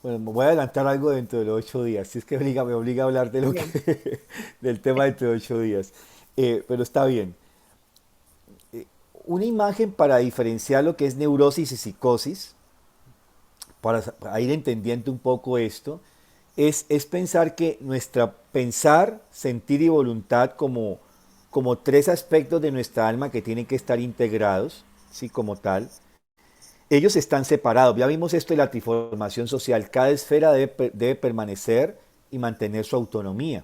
[SPEAKER 3] bueno, me voy a adelantar algo dentro de los 8 días, si es que me obliga a hablar de lo
[SPEAKER 4] Bien.
[SPEAKER 3] que, del tema dentro de 8 días. Pero está bien. Una imagen para diferenciar lo que es neurosis y psicosis, para ir entendiendo un poco esto, es pensar que nuestra pensar, sentir y voluntad como 3 aspectos de nuestra alma que tienen que estar integrados, ¿sí?, como tal, ellos están separados. Ya vimos esto de la triformación social. Cada esfera debe permanecer y mantener su autonomía.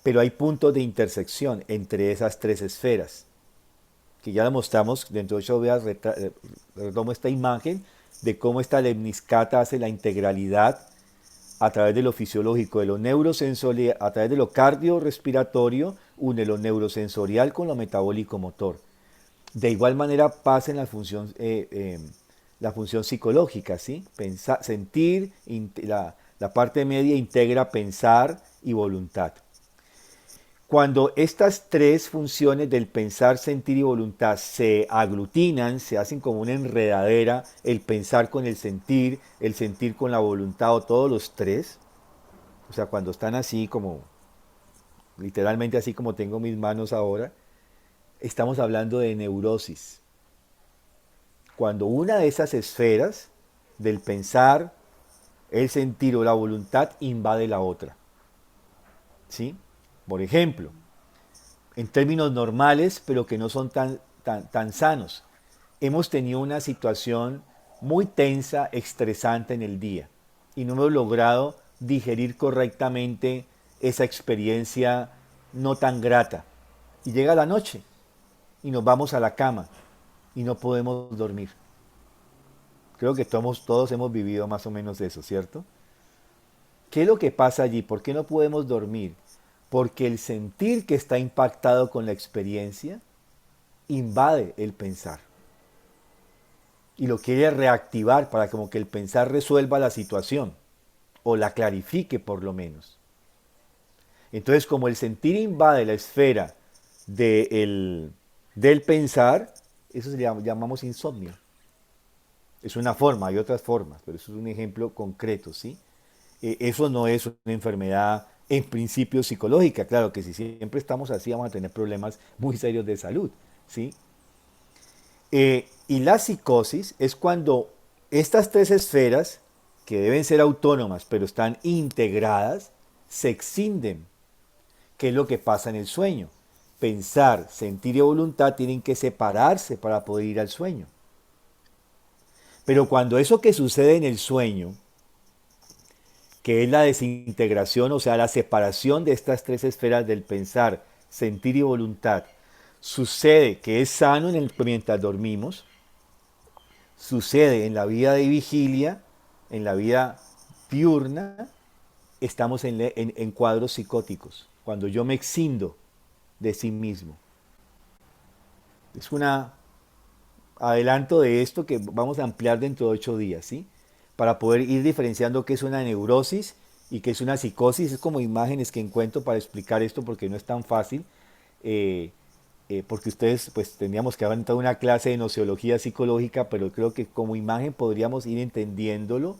[SPEAKER 3] Pero hay puntos de intersección entre esas 3 esferas, que ya lo mostramos dentro de 8 días. Retomo esta imagen de cómo esta lemniscata hace la integralidad a través de lo fisiológico, de lo neurosensorial, a través de lo cardiorrespiratorio, une lo neurosensorial con lo metabólico motor. De igual manera pasa en la función psicológica, ¿sí? Pensar, sentir, la parte media integra pensar y voluntad. Cuando estas 3 funciones del pensar, sentir y voluntad se aglutinan, se hacen como una enredadera, el pensar con el sentir con la voluntad o todos los 3, o sea, cuando están así como, literalmente así como tengo mis manos ahora, estamos hablando de neurosis. Cuando una de esas esferas del pensar, el sentir o la voluntad invade la otra. ¿Sí? Por ejemplo, en términos normales, pero que no son tan sanos, hemos tenido una situación muy tensa, estresante en el día y no hemos logrado digerir correctamente esa experiencia no tan grata. Y llega la noche y nos vamos a la cama y no podemos dormir. Creo que todos hemos vivido más o menos eso, ¿cierto? ¿Qué es lo que pasa allí? ¿Por qué no podemos dormir? Porque el sentir que está impactado con la experiencia invade el pensar y lo quiere reactivar para como que el pensar resuelva la situación o la clarifique por lo menos. Entonces, como el sentir invade la esfera del pensar, eso se llamamos insomnio. Es una forma, hay otras formas, pero eso es un ejemplo concreto, ¿sí? Eso no es una enfermedad en principio psicológica, claro que si siempre estamos así vamos a tener problemas muy serios de salud, ¿sí? Y la psicosis es cuando estas tres esferas, que deben ser autónomas pero están integradas, se escinden. ¿Qué es lo que pasa en el sueño? Pensar, sentir y voluntad tienen que separarse para poder ir al sueño. Pero cuando eso que sucede en el sueño, que es la desintegración, o sea, la separación de estas tres esferas del pensar, sentir y voluntad, sucede que es sano mientras dormimos, sucede en la vida de vigilia, en la vida diurna, estamos en cuadros psicóticos, cuando yo me excindo de sí mismo. Es un adelanto de esto que vamos a ampliar dentro de 8 días, ¿sí? Para poder ir diferenciando qué es una neurosis y qué es una psicosis. Es como imágenes que encuentro para explicar esto porque no es tan fácil. Porque ustedes pues tendríamos que haber entrado a una clase de nociología psicológica, pero creo que como imagen podríamos ir entendiéndolo,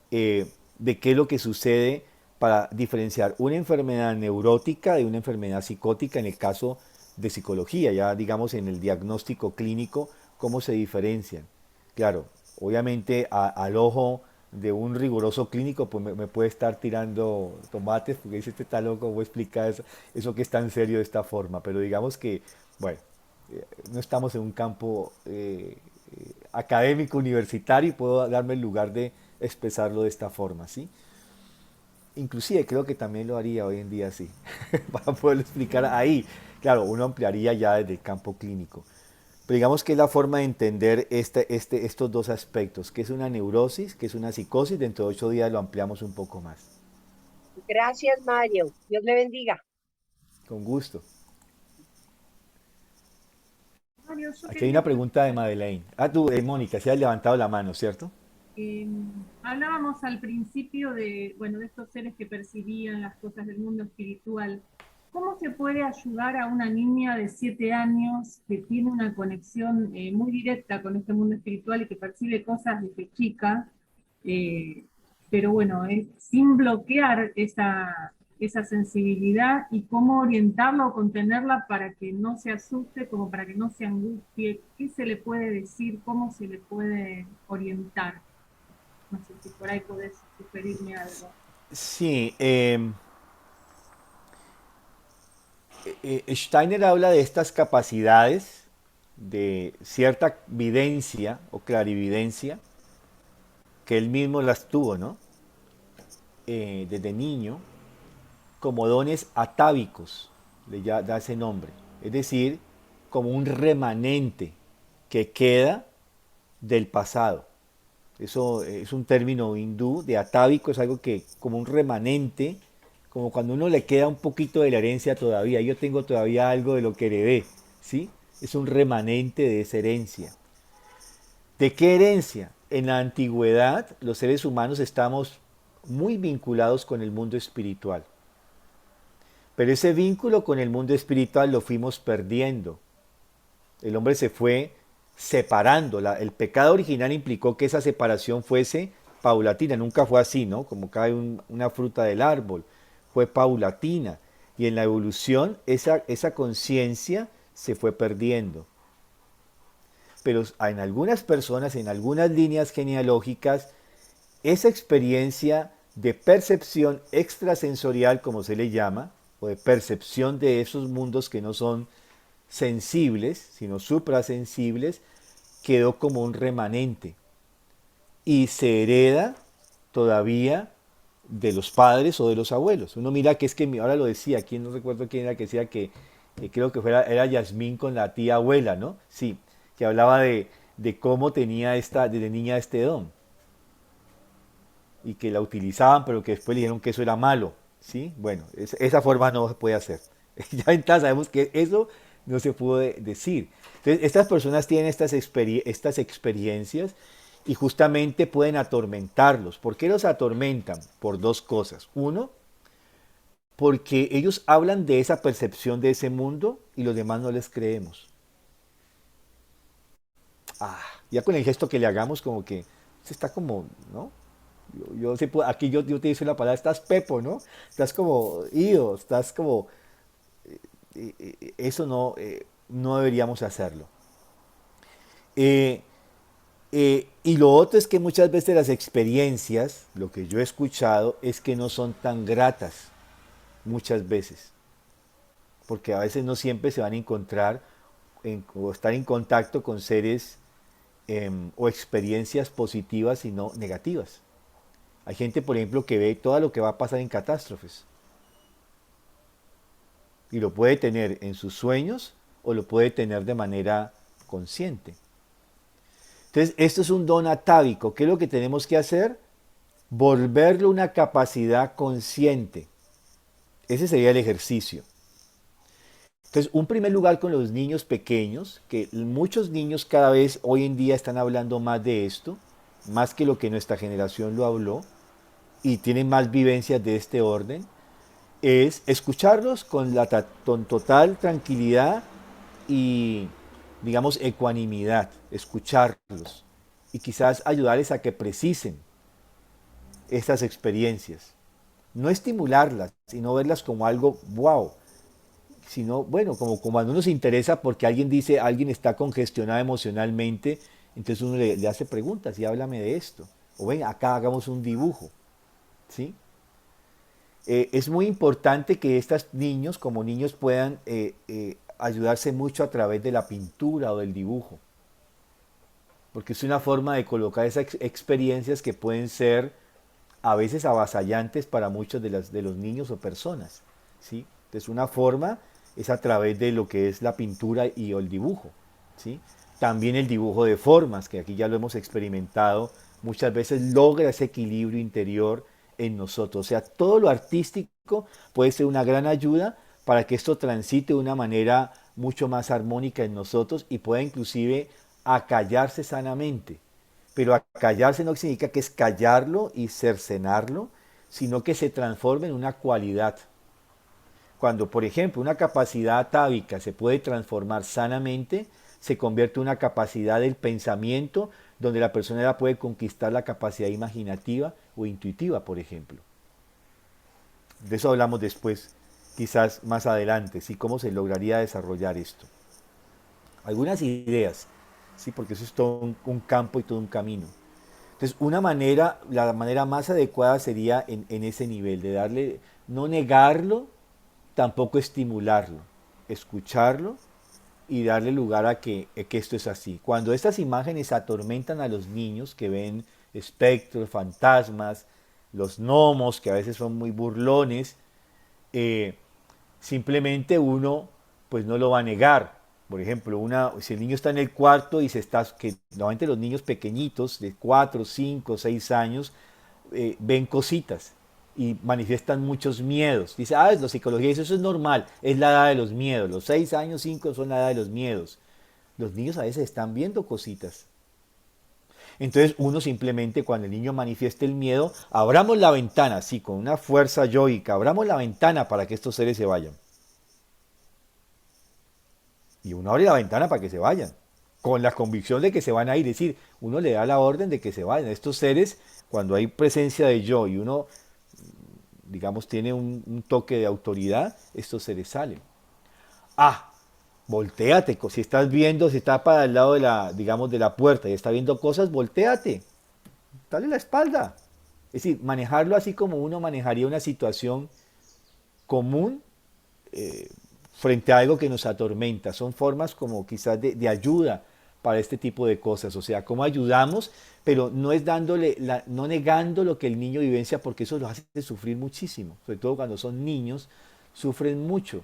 [SPEAKER 3] de qué es lo que sucede para diferenciar una enfermedad neurótica de una enfermedad psicótica en el caso de psicología, ya digamos en el diagnóstico clínico, cómo se diferencian. Claro, obviamente al ojo de un riguroso clínico pues me puede estar tirando tomates porque dice este está loco, voy a explicar eso que es tan serio de esta forma, pero digamos que, bueno, no estamos en un campo académico universitario y puedo darme el lugar de expresarlo de esta forma, ¿sí? Inclusive creo que también lo haría hoy en día así, para poderlo explicar ahí. Claro, uno ampliaría ya desde el campo clínico. Pero digamos que es la forma de entender estos dos aspectos, que es una neurosis, que es una psicosis. Dentro de 8 días lo ampliamos un poco más.
[SPEAKER 4] Gracias, Mario. Dios le bendiga.
[SPEAKER 3] Con gusto.
[SPEAKER 5] Mario, yo
[SPEAKER 3] Aquí hay una
[SPEAKER 5] quería
[SPEAKER 3] pregunta de Madeleine. Tú, Mónica, se has levantado la mano, ¿cierto?
[SPEAKER 5] eh, hablábamos al principio de, bueno, de estos seres que percibían las cosas del mundo espiritual. ¿Cómo se puede ayudar a una niña de 7 años que tiene una conexión muy directa con este mundo espiritual y que percibe cosas desde chica, eh, pero bueno, sin bloquear esa sensibilidad y cómo orientarla o contenerla para que no se asuste, como para que no se angustie? ¿Qué se le puede decir? ¿Cómo se le puede orientar? No sé si por ahí podés sugerirme algo.
[SPEAKER 3] Sí, Steiner habla de estas capacidades de cierta videncia o clarividencia, que él mismo las tuvo, ¿no? Desde niño, como dones atávicos, le da ese nombre. Es decir, como un remanente que queda del pasado. Eso es un término hindú de atávico, es algo que como un remanente, como cuando uno le queda un poquito de la herencia todavía. Yo tengo todavía algo de lo que heredé, ¿sí? Es un remanente de esa herencia. ¿De qué herencia? En la antigüedad los seres humanos estamos muy vinculados con el mundo espiritual. Pero ese vínculo con el mundo espiritual lo fuimos perdiendo. El hombre se fue separando. El pecado original implicó que esa separación fuese paulatina. Nunca fue así, ¿no? Como cae una fruta del árbol. Fue paulatina. Y en la evolución esa conciencia se fue perdiendo. Pero en algunas personas, en algunas líneas genealógicas, esa experiencia de percepción extrasensorial, como se le llama, o de percepción de esos mundos que no son sensibles, sino suprasensibles, quedó como un remanente y se hereda todavía de los padres o de los abuelos. Uno mira que es que, ahora lo decía, quién no recuerdo quién era que decía que creo que era Yasmín con la tía abuela, ¿no? Sí, que hablaba de cómo tenía desde niña este don y que la utilizaban, pero que después le dijeron que eso era malo, ¿sí? Bueno, esa forma no se puede hacer. Ya entonces sabemos que eso no se pudo decir. Entonces, estas personas tienen estas experiencias y justamente pueden atormentarlos. ¿Por qué los atormentan? Por dos cosas. Uno, porque ellos hablan de esa percepción de ese mundo y los demás no les creemos. Ya con el gesto que le hagamos como que se está como, ¿no? Aquí yo te dice la palabra, estás pepo, ¿no? Estás como ido, estás como... eso no deberíamos hacerlo. Y lo otro es que muchas veces las experiencias, lo que yo he escuchado, es que no son tan gratas, muchas veces. Porque a veces no siempre se van a encontrar o estar en contacto con seres o experiencias positivas, sino negativas. Hay gente, por ejemplo, que ve todo lo que va a pasar en catástrofes. Y lo puede tener en sus sueños o lo puede tener de manera consciente. Entonces, esto es un don atávico. ¿Qué es lo que tenemos que hacer? Volverlo una capacidad consciente. Ese sería el ejercicio. Entonces, un primer lugar con los niños pequeños, que muchos niños cada vez hoy en día están hablando más de esto, más que lo que nuestra generación lo habló, y tienen más vivencias de este orden, es escucharlos con total tranquilidad y, digamos, ecuanimidad, escucharlos y quizás ayudarles a que precisen estas experiencias. No estimularlas, sino verlas como algo wow, sino, bueno, como cuando uno se interesa porque alguien dice, alguien está congestionado emocionalmente, entonces uno le hace preguntas y háblame de esto. O ven, acá hagamos un dibujo, ¿sí? Es muy importante que estos niños, como niños, puedan ayudarse mucho a través de la pintura o del dibujo, porque es una forma de colocar esas experiencias que pueden ser a veces avasallantes para muchos de los niños o personas, ¿sí? Entonces una forma es a través de lo que es la pintura y el dibujo, ¿sí? También el dibujo de formas, que aquí ya lo hemos experimentado, muchas veces logra ese equilibrio interior en nosotros. O sea, todo lo artístico puede ser una gran ayuda para que esto transite de una manera mucho más armónica en nosotros y pueda inclusive acallarse sanamente. Pero acallarse no significa que es callarlo y cercenarlo, sino que se transforme en una cualidad. Cuando, por ejemplo, una capacidad atávica se puede transformar sanamente, se convierte en una capacidad del pensamiento donde la persona ya puede conquistar la capacidad imaginativa o intuitiva, por ejemplo. De eso hablamos después, quizás más adelante, ¿sí? Cómo se lograría desarrollar esto. Algunas ideas, ¿sí? Porque eso es todo un campo y todo un camino. Entonces, la manera más adecuada sería en ese nivel, de darle, no negarlo, tampoco estimularlo, escucharlo y darle lugar a que esto es así. Cuando estas imágenes atormentan a los niños que ven espectros, fantasmas, los gnomos, que a veces son muy burlones, simplemente uno pues no lo va a negar. Por ejemplo, si el niño está en el cuarto y que normalmente los niños pequeñitos de 4, 5, 6 años ven cositas y manifiestan muchos miedos. Dice, la psicología dice, eso es normal, es la edad de los miedos. Los 6 años, 5 son la edad de los miedos. Los niños a veces están viendo cositas. Entonces uno simplemente cuando el niño manifieste el miedo, abramos la ventana, así con una fuerza yoica, abramos la ventana para que estos seres se vayan. Y uno abre la ventana para que se vayan, con la convicción de que se van a ir. Es decir, uno le da la orden de que se vayan. Estos seres, cuando hay presencia de yo y uno, digamos, tiene un toque de autoridad, estos seres salen. Voltéate, si estás para el lado de la puerta y está viendo cosas, voltéate, dale la espalda, Es decir, manejarlo así como uno manejaría una situación común frente a algo que nos atormenta. Son formas como quizás de ayuda para este tipo de cosas. O sea, cómo ayudamos, pero no es no negando lo que el niño vivencia, porque eso los hace sufrir muchísimo. Sobre todo cuando son niños, sufren mucho.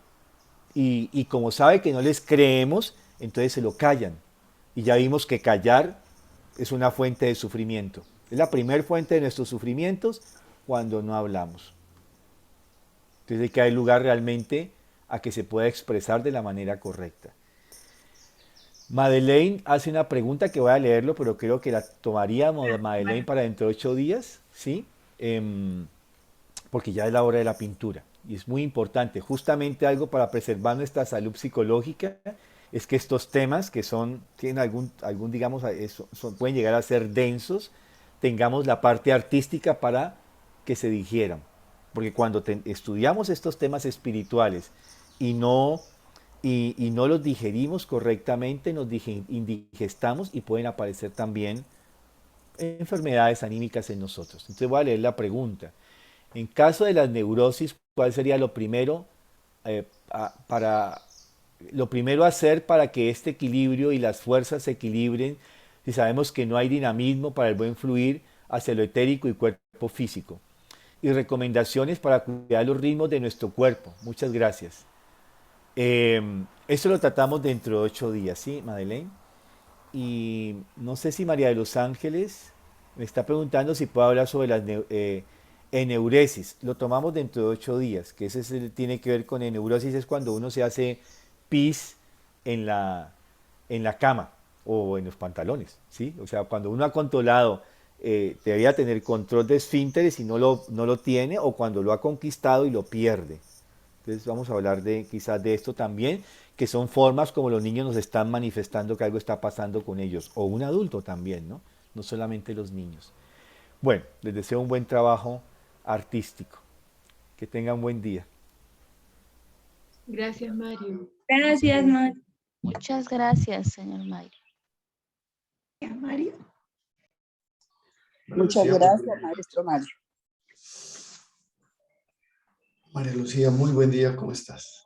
[SPEAKER 3] Y como sabe que no les creemos, entonces se lo callan. Y ya vimos que callar es una fuente de sufrimiento. Es la primer fuente de nuestros sufrimientos cuando no hablamos. Entonces hay que dar lugar realmente a que se pueda expresar de la manera correcta. Madeleine hace una pregunta que voy a leerlo, pero creo que la tomaríamos, Madeleine, para dentro de 8 días, ¿sí? Porque ya es la hora de la pintura. Y es muy importante, justamente algo para preservar nuestra salud psicológica, es que estos temas que tienen algún digamos, pueden llegar a ser densos, tengamos la parte artística para que se digieran. Porque cuando estudiamos estos temas espirituales y no los digerimos correctamente, nos indigestamos y pueden aparecer también enfermedades anímicas en nosotros. Entonces voy a leer la pregunta. En caso de las neurosis, ¿cuál sería lo primero a hacer para que este equilibrio y las fuerzas se equilibren si sabemos que no hay dinamismo para el buen fluir hacia lo etérico y cuerpo físico? Y recomendaciones para cuidar los ritmos de nuestro cuerpo. Muchas gracias. Eso lo tratamos dentro de 8 días, ¿sí, Madeleine? Y no sé si María de los Ángeles me está preguntando si puedo hablar sobre las eneuresis. Lo tomamos dentro de 8 días, que tiene que ver con eneurosis, es cuando uno se hace pis en la cama o en los pantalones, ¿sí? O sea, cuando uno ha controlado, debería tener control de esfínteres y no lo tiene, o cuando lo ha conquistado y lo pierde. Entonces vamos a hablar quizás de esto también, que son formas como los niños nos están manifestando que algo está pasando con ellos, o un adulto también, ¿no? No solamente los niños. Bueno, les deseo un buen trabajo artístico. Que tengan un buen día.
[SPEAKER 5] Gracias, Mario.
[SPEAKER 6] Gracias, Mario. Muchas gracias, señor Mario.
[SPEAKER 7] Mario.
[SPEAKER 8] Muchas gracias, maestro Mario.
[SPEAKER 1] María Lucía, muy buen día, ¿cómo estás?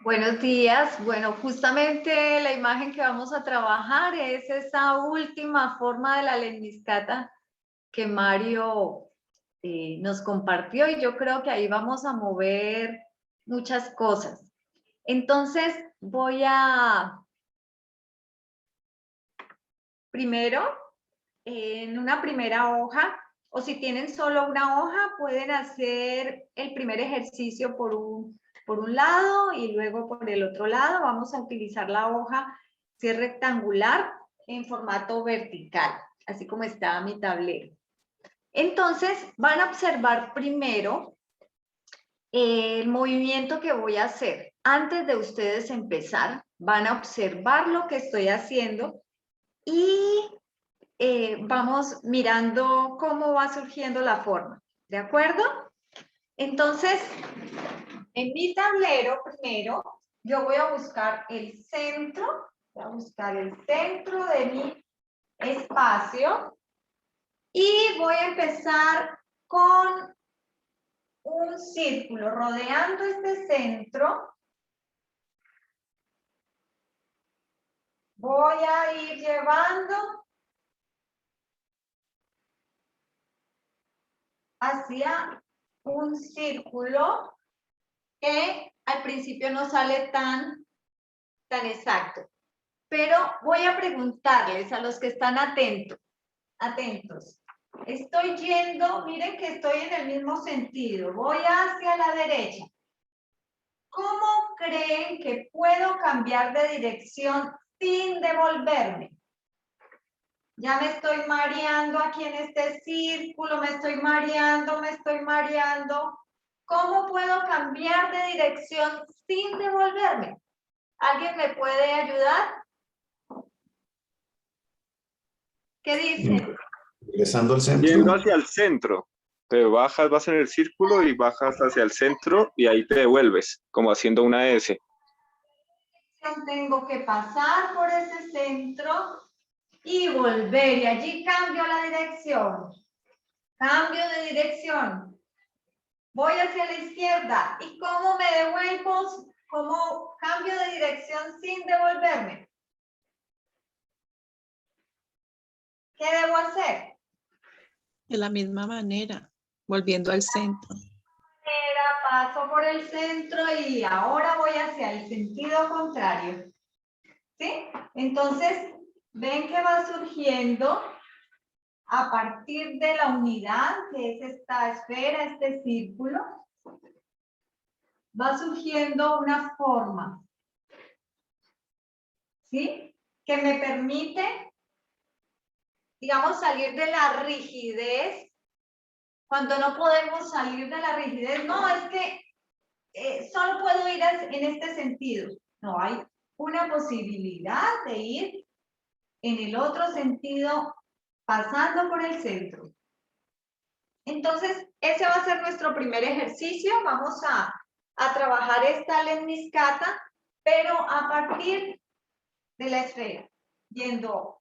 [SPEAKER 9] Buenos días. Bueno, justamente la imagen que vamos a trabajar es esa última forma de la lemniscata que Mario nos compartió, y yo creo que ahí vamos a mover muchas cosas. Entonces voy a, primero, en una primera hoja, o si tienen solo una hoja, pueden hacer el primer ejercicio por un lado y luego por el otro lado. Vamos a utilizar la hoja, si es rectangular, en formato vertical, así como está mi tablero. Entonces, van a observar primero el movimiento que voy a hacer. Antes de ustedes empezar, van a observar lo que estoy haciendo y vamos mirando cómo va surgiendo la forma, ¿de acuerdo? Entonces, en mi tablero primero, yo voy a buscar el centro, voy a buscar el centro de mi espacio y voy a empezar con un círculo rodeando este centro. Voy a ir llevando hacia un círculo que al principio no sale tan exacto. Pero voy a preguntarles a los que están atentos. Estoy yendo, miren que estoy en el mismo sentido. Voy hacia la derecha. ¿Cómo creen que puedo cambiar de dirección sin devolverme? Ya me estoy mareando aquí en este círculo, me estoy mareando. ¿Cómo puedo cambiar de dirección sin devolverme? ¿Alguien me puede ayudar? ¿Qué dicen?
[SPEAKER 1] Regresando al centro.
[SPEAKER 10] Yendo hacia el centro. Te bajas, vas en el círculo y bajas hacia el centro y ahí te devuelves, como haciendo una S.
[SPEAKER 9] Tengo que pasar por ese centro y volver, y allí cambio la dirección. Cambio de dirección. Voy hacia la izquierda. ¿Y cómo me devuelvo? ¿Cómo cambio de dirección sin devolverme? ¿Qué debo hacer?
[SPEAKER 7] De la misma manera, volviendo al centro.
[SPEAKER 9] Paso por el centro y ahora voy hacia el sentido contrario. ¿Sí? Entonces, ven que va surgiendo a partir de la unidad, que es esta esfera, este círculo, va surgiendo una forma, ¿sí? Que me permite, digamos, salir de la rigidez. Cuando no podemos salir de la rigidez, no, es que solo puedo ir en este sentido. No, hay una posibilidad de ir en el otro sentido, pasando por el centro. Entonces, ese va a ser nuestro primer ejercicio. Vamos a trabajar esta lemniscata, pero a partir de la esfera. Yendo,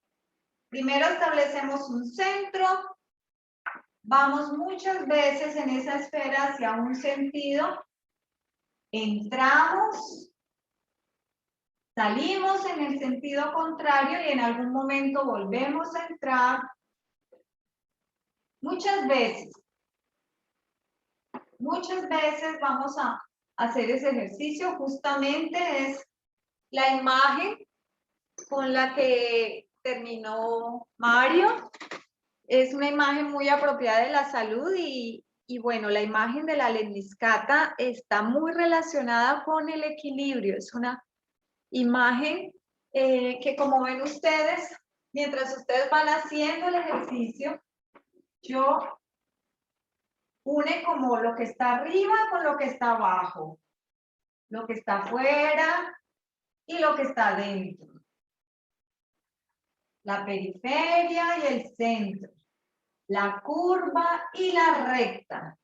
[SPEAKER 9] primero establecemos un centro, vamos muchas veces en esa esfera hacia un sentido, entramos, salimos en el sentido contrario y en algún momento volvemos a entrar. Muchas veces vamos a hacer ese ejercicio. Justamente es la imagen con la que terminó Mario. Es una imagen muy apropiada de la salud y bueno, la imagen de la lemniscata está muy relacionada con el equilibrio. Es una imagen que, como ven ustedes, mientras ustedes van haciendo el ejercicio, yo une como lo que está arriba con lo que está abajo, lo que está afuera y lo que está adentro, la periferia y el centro, la curva y la recta.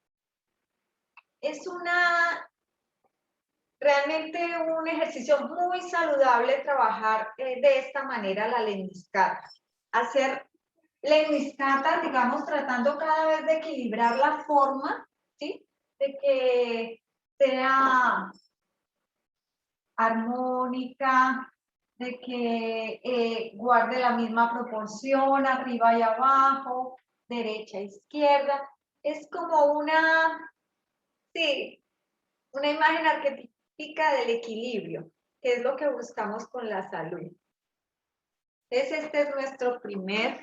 [SPEAKER 9] Es realmente un ejercicio muy saludable trabajar de esta manera la lemniscata. Hacer lemniscata, digamos, tratando cada vez de equilibrar la forma, ¿sí? De que sea armónica, de que guarde la misma proporción arriba y abajo, derecha e izquierda. Es como sí, una imagen arquetípica del equilibrio, que es lo que buscamos con la salud. Entonces, este es nuestro primer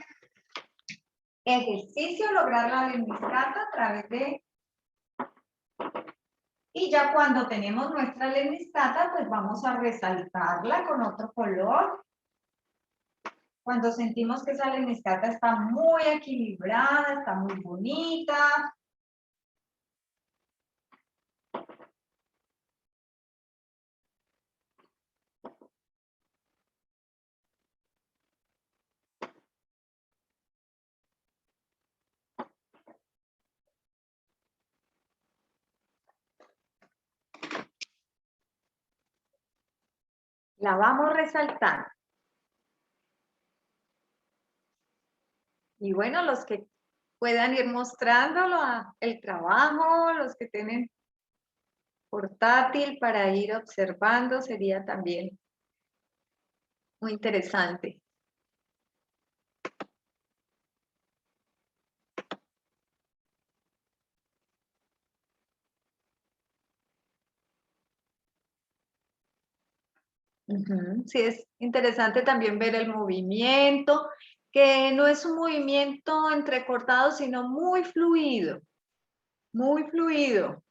[SPEAKER 9] ejercicio, lograr la lemniscata a través de... Y ya cuando tenemos nuestra lemniscata, pues vamos a resaltarla con otro color. Cuando sentimos que esa lemniscata está muy equilibrada, está muy bonita. La vamos resaltando. Y bueno, los que puedan ir mostrándolo, el trabajo, los que tienen portátil para ir observando, sería también muy interesante. Sí, es interesante también ver el movimiento, que no es un movimiento entrecortado, sino muy fluido, muy fluido.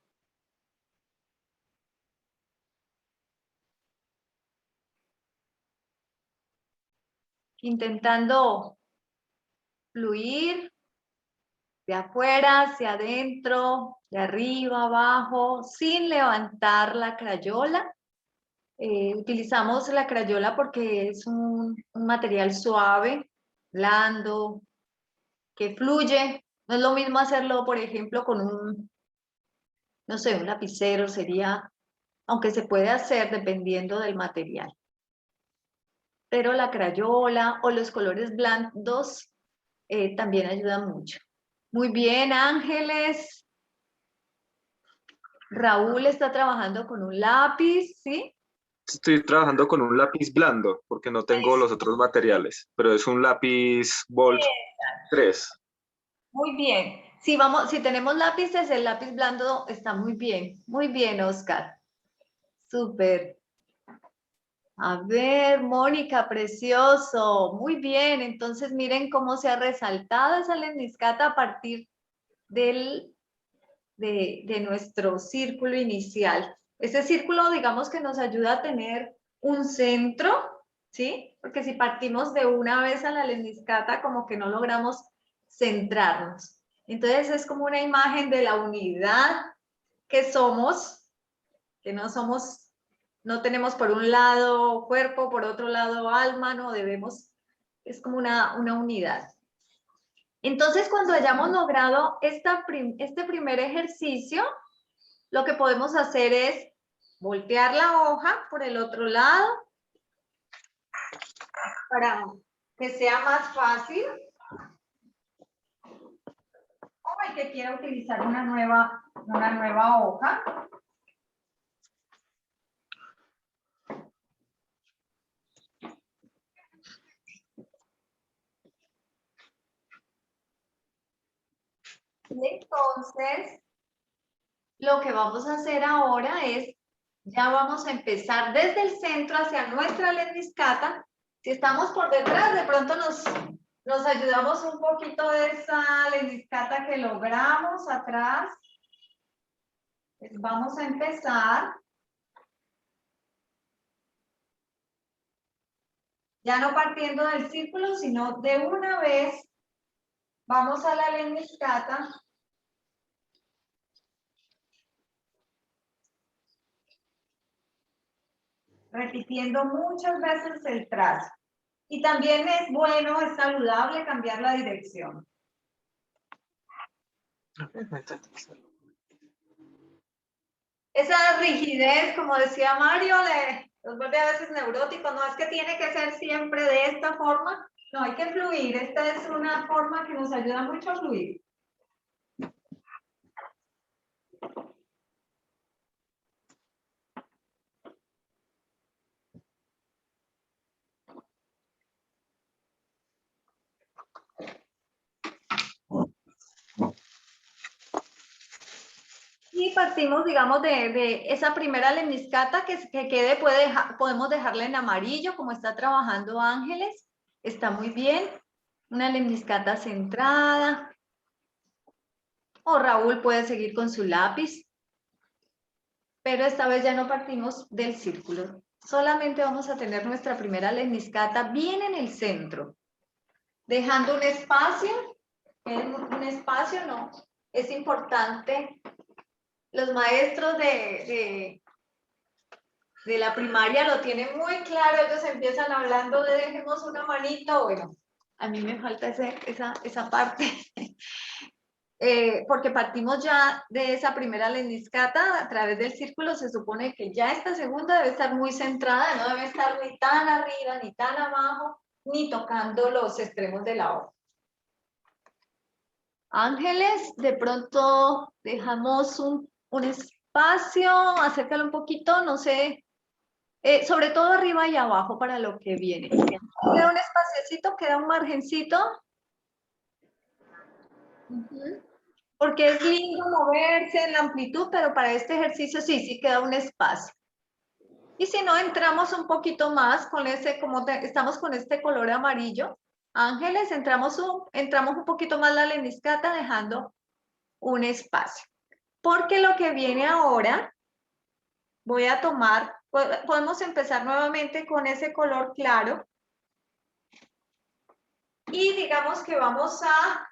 [SPEAKER 9] Intentando fluir de afuera hacia adentro, de arriba abajo, sin levantar la crayola. Utilizamos la crayola porque es un material suave, blando, que fluye. No es lo mismo hacerlo, por ejemplo, con no sé, un lapicero sería, aunque se puede hacer dependiendo del material. Pero la crayola o los colores blandos también ayudan mucho. Muy bien, Ángeles. Raúl está trabajando con un lápiz, ¿sí?
[SPEAKER 10] Estoy trabajando con un lápiz blando porque no tengo los otros materiales, pero es un lápiz Bold 3.
[SPEAKER 9] Muy bien. Si tenemos lápices, el lápiz blando está muy bien. Muy bien, Oscar. Súper. A ver, Mónica, precioso. Muy bien. Entonces, miren cómo se ha resaltado esa lemniscata a partir de nuestro círculo inicial. Ese círculo, digamos que nos ayuda a tener un centro, ¿sí? Porque si partimos de una vez a la lemniscata, como que no logramos centrarnos. Entonces es como una imagen de la unidad que somos, que no tenemos por un lado cuerpo, por otro lado alma, no debemos, es como una unidad. Entonces, cuando hayamos logrado este primer ejercicio, lo que podemos hacer es voltear la hoja por el otro lado para que sea más fácil. O el que quiera utilizar una nueva hoja. Y entonces, lo que vamos a hacer ahora es, ya vamos a empezar desde el centro hacia nuestra lemniscata. Si estamos por detrás, de pronto nos ayudamos un poquito de esa lemniscata que logramos atrás. Vamos a empezar. Ya no partiendo del círculo, sino de una vez vamos a la lemniscata. Repitiendo muchas veces el trazo. Y también es bueno, es saludable cambiar la dirección. Esa rigidez, como decía Mario, los vuelve a veces neuróticos. No es que tiene que ser siempre de esta forma. No, hay que fluir. Esta es una forma que nos ayuda mucho a fluir. Y partimos, digamos, de esa primera lemniscata que quede, podemos dejarla en amarillo, como está trabajando Ángeles. Está muy bien. Una lemniscata centrada. O Raúl puede seguir con su lápiz. Pero esta vez ya no partimos del círculo. Solamente vamos a tener nuestra primera lemniscata bien en el centro. Dejando un espacio. Un espacio, no. Es importante. Los maestros de la primaria lo tienen muy claro. Ellos empiezan hablando de dejemos una manito. Bueno, a mí me falta esa parte. Porque partimos ya de esa primera lemniscata a través del círculo. Se supone que ya esta segunda debe estar muy centrada, no debe estar ni tan arriba, ni tan abajo, ni tocando los extremos de la hoja. Ángeles, de pronto dejamos un espacio, acércalo un poquito, no sé, sobre todo arriba y abajo para lo que viene. Queda un espaciecito, queda un margencito. Porque es lindo moverse en la amplitud, pero para este ejercicio sí queda un espacio. Y si no, entramos un poquito más con estamos con este color amarillo. Ángeles, entramos un poquito más la lemniscata dejando un espacio. Porque lo que viene ahora, voy a tomar, podemos empezar nuevamente con ese color claro. Y digamos que vamos a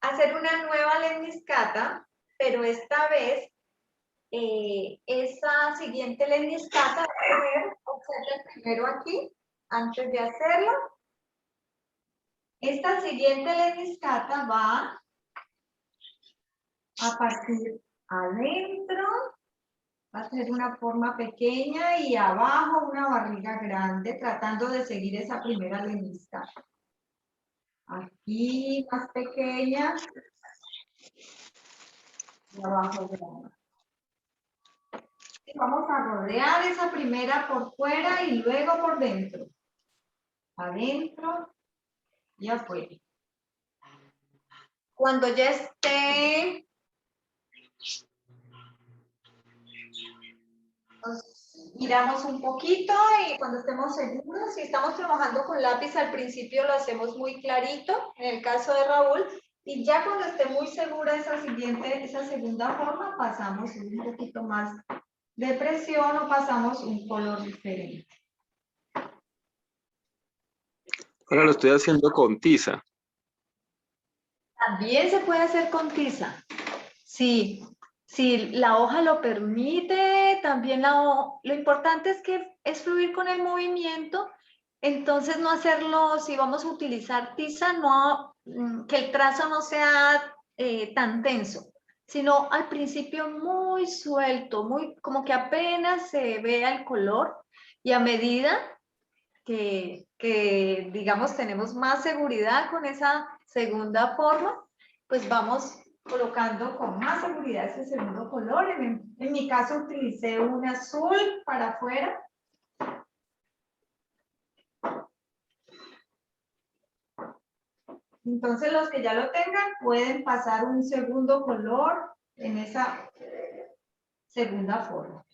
[SPEAKER 9] hacer una nueva lemniscata, pero esta vez esa siguiente lemniscata, observen primero aquí, antes de hacerlo. Esta siguiente lemniscata va a partir adentro, va a ser una forma pequeña y abajo una barriga grande, tratando de seguir esa primera lemniscata. Aquí más pequeña. Y abajo grande. Y vamos a rodear esa primera por fuera y luego por dentro. Adentro y afuera. Cuando ya esté, nos miramos un poquito y cuando estemos seguros, si estamos trabajando con lápiz al principio lo hacemos muy clarito, en el caso de Raúl, y ya cuando esté muy segura esa segunda forma, pasamos un poquito más de presión o pasamos un color diferente.
[SPEAKER 10] Ahora lo estoy haciendo con tiza.
[SPEAKER 9] También se puede hacer con tiza. Sí, si la hoja lo permite, también lo importante es que es fluir con el movimiento, entonces no hacerlo, si vamos a utilizar tiza, no, que el trazo no sea tan tenso, sino al principio muy suelto, muy como que apenas se vea el color y a medida que digamos tenemos más seguridad con esa segunda forma, pues vamos colocando con más seguridad ese segundo color. En mi caso utilicé un azul para afuera. Entonces los que ya lo tengan pueden pasar un segundo color en esa segunda forma.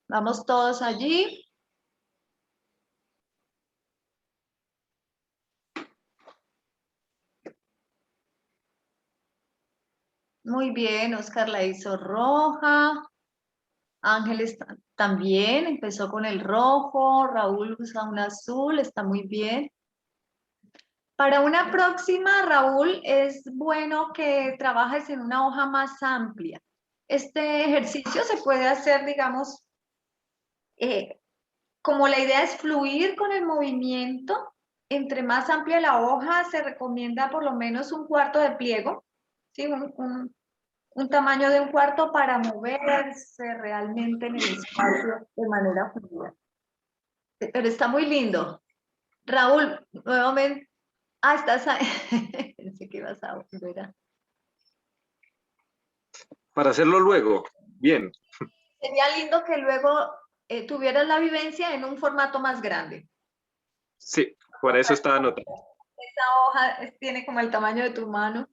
[SPEAKER 9] Vamos todos allí. Muy bien, Oscar la hizo roja. Ángeles también empezó con el rojo. Raúl usa un azul, está muy bien. Para una próxima, Raúl, es bueno que trabajes en una hoja más amplia. Este ejercicio se puede hacer, digamos, como la idea es fluir con el movimiento, entre más amplia la hoja, se recomienda por lo menos un cuarto de pliego, ¿sí? Un tamaño de un cuarto para moverse realmente en el espacio de manera fluida. Pero está muy lindo. Raúl, nuevamente. Ah, estás ahí. Pensé que ibas a volver a...
[SPEAKER 10] Para hacerlo luego, bien.
[SPEAKER 9] Sería lindo que luego tuvieras la vivencia en un formato más grande.
[SPEAKER 10] Sí, por eso estaba anotando.
[SPEAKER 9] Esa hoja tiene como el tamaño de tu mano.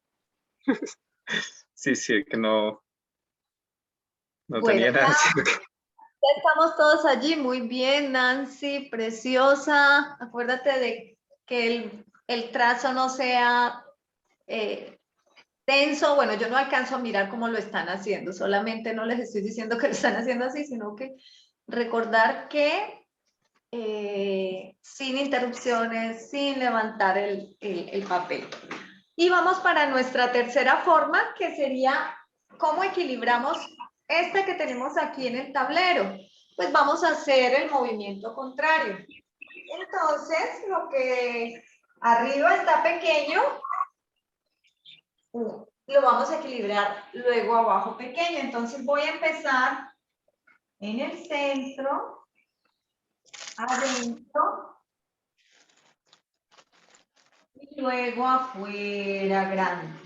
[SPEAKER 10] Sí, sí, que no
[SPEAKER 9] Bueno,
[SPEAKER 10] tenía nada.
[SPEAKER 9] Ya estamos todos allí, muy bien, Nancy, preciosa. Acuérdate de que el trazo no sea tenso. Bueno, yo no alcanzo a mirar cómo lo están haciendo, solamente no les estoy diciendo que lo están haciendo así, sino que recordar que sin interrupciones, sin levantar el papel. Y vamos para nuestra tercera forma, que sería cómo equilibramos esta que tenemos aquí en el tablero. Pues vamos a hacer el movimiento contrario. Entonces, lo que arriba está pequeño, lo vamos a equilibrar luego abajo pequeño. Entonces voy a empezar en el centro, adentro, y luego afuera grande.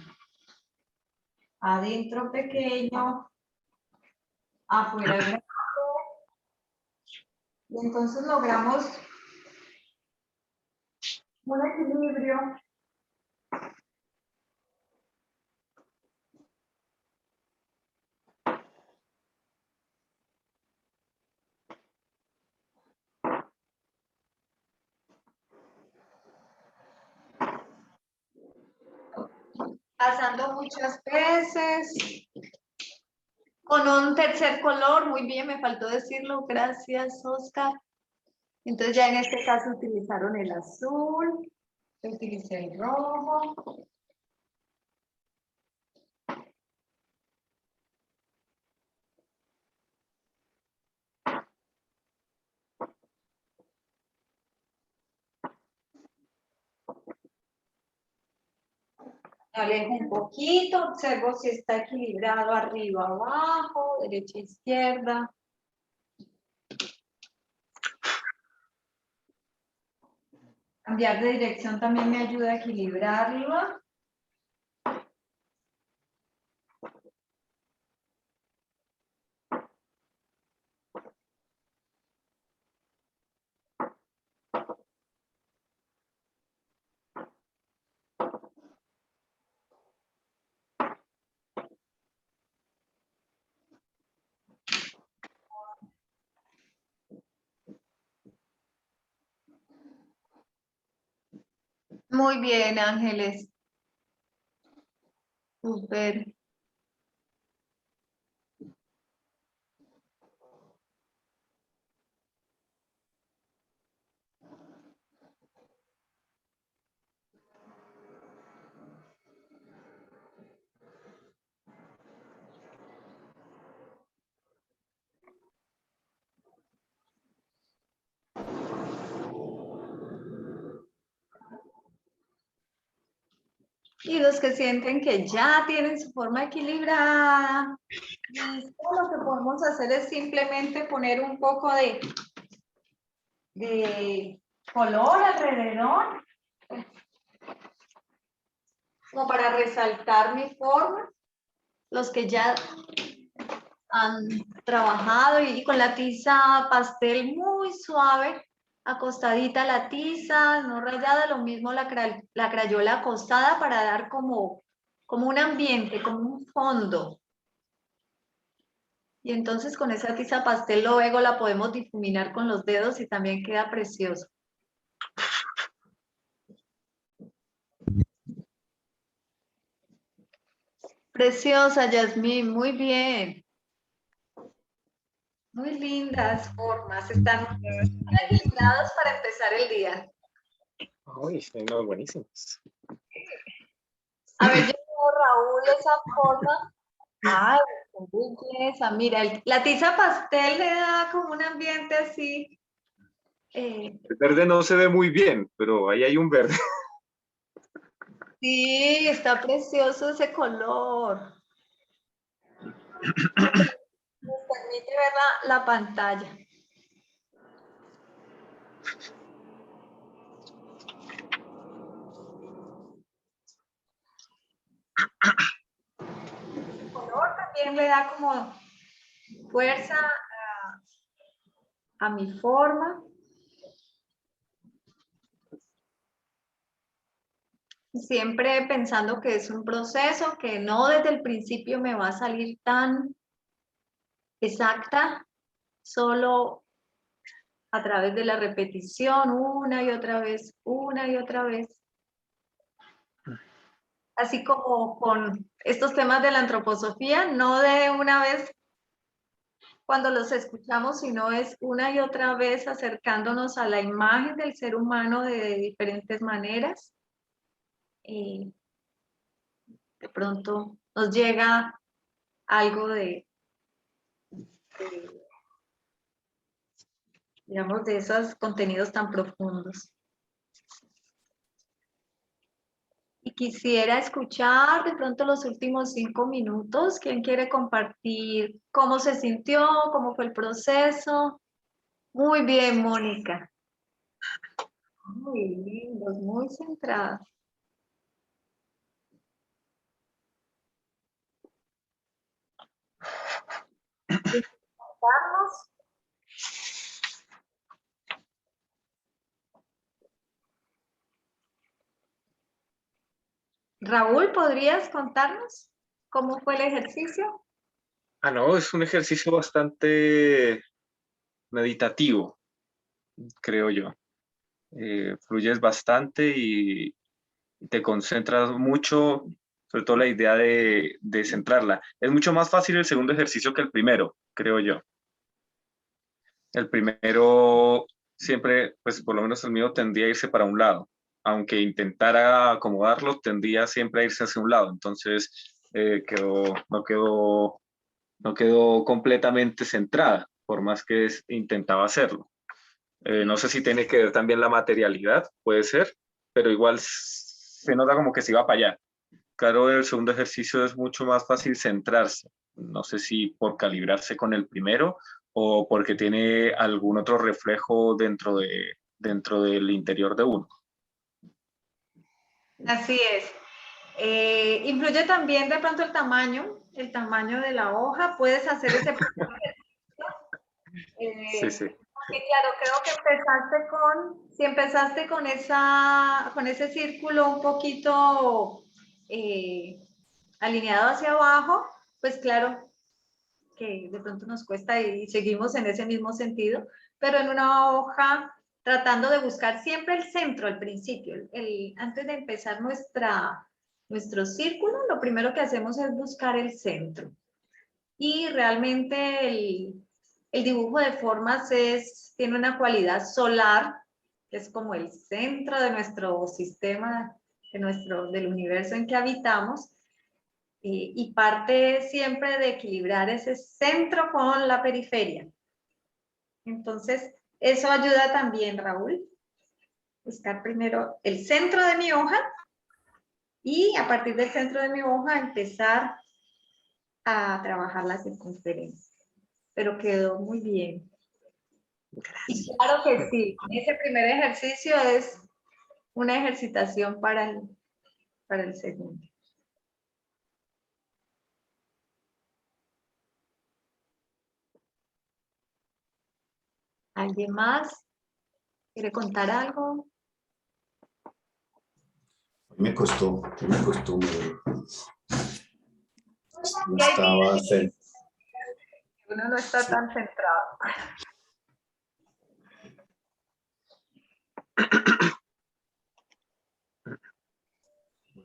[SPEAKER 9] Adentro pequeño, afuera grande. Y entonces logramos un equilibrio. Pasando muchas veces. Con un tercer color, muy bien, me faltó decirlo, gracias, Oscar. Entonces ya en este caso utilizaron el azul, yo utilicé el rojo. alejo un poquito, observo si está equilibrado arriba, abajo, derecha, izquierda. Cambiar de dirección también me ayuda a equilibrarlo. Muy bien, Ángeles. Súper. Y los que sienten que ya tienen su forma equilibrada, listo, lo que podemos hacer es simplemente poner un poco de color alrededor, como para resaltar mi forma. Los que ya han trabajado y con la tiza pastel muy suave, acostadita la tiza, no rayada, lo mismo la crayola acostada para dar como un ambiente, como un fondo. Y entonces con esa tiza pastel luego la podemos difuminar con los dedos y también queda precioso. Preciosa, Yasmín, muy bien. Muy lindas formas, están muy equilibrados para empezar el día.
[SPEAKER 10] Uy, no, buenísimos.
[SPEAKER 9] A ver, yo veo, Raúl, esa forma. Ay, qué belleza. Mira, la tiza pastel le da como un ambiente así.
[SPEAKER 10] El verde no se ve muy bien, pero ahí hay un verde.
[SPEAKER 9] Sí, está precioso ese color. Nos permite ver la pantalla. El color también le da como fuerza a mi forma. Siempre pensando que es un proceso, que no desde el principio me va a salir tan exacta, solo a través de la repetición, una y otra vez, una y otra vez. Así como con estos temas de la antroposofía, no de una vez cuando los escuchamos, sino es una y otra vez acercándonos a la imagen del ser humano de diferentes maneras. Y de pronto nos llega algo digamos, de esos contenidos tan profundos. Y quisiera escuchar de pronto los últimos 5 minutos. ¿Quién quiere compartir cómo se sintió, cómo fue el proceso? Muy bien, Mónica. Muy lindos, muy centrados. Carlos. Raúl, ¿podrías contarnos cómo fue el ejercicio?
[SPEAKER 10] Ah, no, es un ejercicio bastante meditativo, creo yo. Fluyes bastante y te concentras mucho, sobre todo la idea de centrarla. Es mucho más fácil el segundo ejercicio que el primero, creo yo. El primero siempre, pues por lo menos el mío tendía a irse para un lado. Aunque intentara acomodarlo, tendía siempre a irse hacia un lado. Entonces no quedó completamente centrada, por más que intentaba hacerlo. No sé si tiene que ver también la materialidad, puede ser, pero igual se nota como que se iba para allá. claro, el segundo ejercicio es mucho más fácil centrarse. No sé si por calibrarse con el primero o porque tiene algún otro reflejo dentro del interior de uno.
[SPEAKER 9] Así es. Influye también de pronto el tamaño de la hoja. Puedes hacer ese
[SPEAKER 10] Sí, sí.
[SPEAKER 9] porque claro, creo que si empezaste con ese círculo un poquito alineado hacia abajo, pues claro que de pronto nos cuesta y seguimos en ese mismo sentido, pero en una hoja tratando de buscar siempre el centro al principio. Antes de empezar nuestro círculo, lo primero que hacemos es buscar el centro. Y realmente el dibujo de formas tiene una cualidad solar, que es como el centro de nuestro sistema, del universo en que habitamos, y parte siempre de equilibrar ese centro con la periferia. Entonces, eso ayuda también, Raúl, buscar primero el centro de mi hoja y a partir del centro de mi hoja empezar a trabajar la circunferencia. Pero quedó muy bien. Y claro que sí, ese primer ejercicio es una ejercitación para el segundo. ¿Alguien más quiere contar algo?
[SPEAKER 1] Me costó. No estaba cerca.
[SPEAKER 9] Uno no está tan centrado.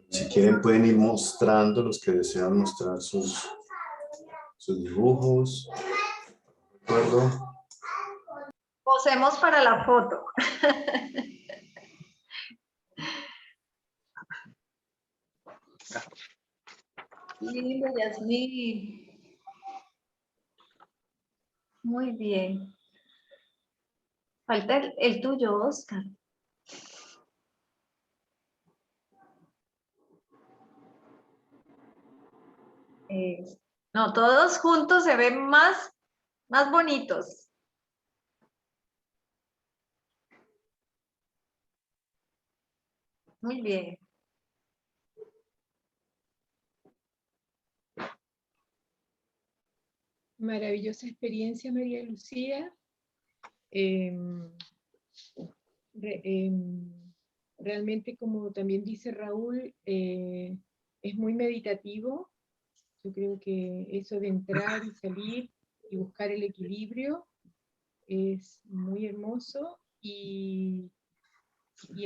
[SPEAKER 1] Si quieren pueden ir mostrando, los que desean mostrar sus dibujos. ¿De acuerdo?
[SPEAKER 9] Posemos para la foto. Lindo, Yasmín. Muy bien. Falta el tuyo, Oscar. No, todos juntos se ven más bonitos. Muy bien.
[SPEAKER 11] Maravillosa experiencia, María Lucía. Realmente, como también dice Raúl, es muy meditativo. Yo creo que eso de entrar y salir y buscar el equilibrio es muy hermoso y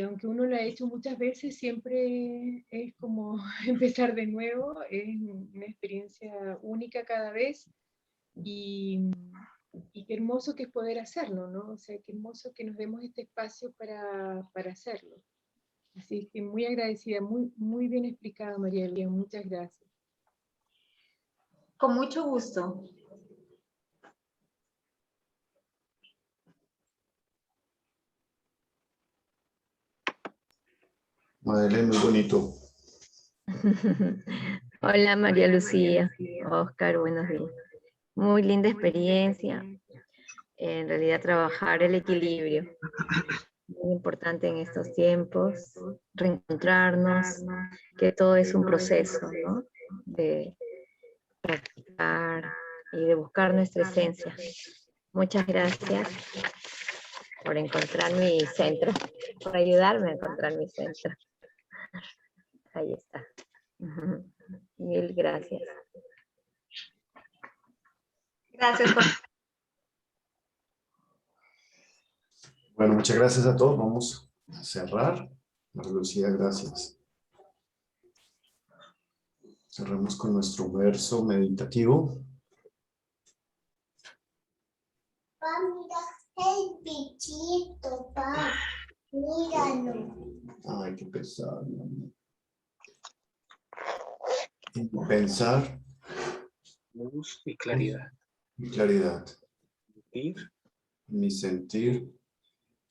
[SPEAKER 11] aunque uno lo ha hecho muchas veces, siempre es como empezar de nuevo, es una experiencia única cada vez y qué hermoso que es poder hacerlo, ¿no? O sea, qué hermoso que nos demos este espacio para hacerlo. Así que muy agradecida, muy bien explicada, María Elvia, muchas gracias.
[SPEAKER 9] Con mucho gusto.
[SPEAKER 1] Madeleine, muy bonito.
[SPEAKER 12] Hola María Lucía, Oscar, buenos días. Muy linda experiencia. En realidad trabajar el equilibrio. Muy importante en estos tiempos, reencontrarnos, que todo es un proceso, ¿no? De practicar y de buscar nuestra esencia. Muchas gracias por encontrar mi centro, por ayudarme a encontrar mi centro. Ahí está. Mil gracias.
[SPEAKER 9] Gracias.
[SPEAKER 1] Bueno, muchas gracias a todos. Vamos a cerrar. María Lucía, gracias. Cerramos con nuestro verso meditativo.
[SPEAKER 13] Pa, mira el bichito, pa. Míralo.
[SPEAKER 1] Ay, qué pesado. Pensar.
[SPEAKER 10] Luz y claridad.
[SPEAKER 1] Y claridad.
[SPEAKER 10] Sentir.
[SPEAKER 1] Mi sentir.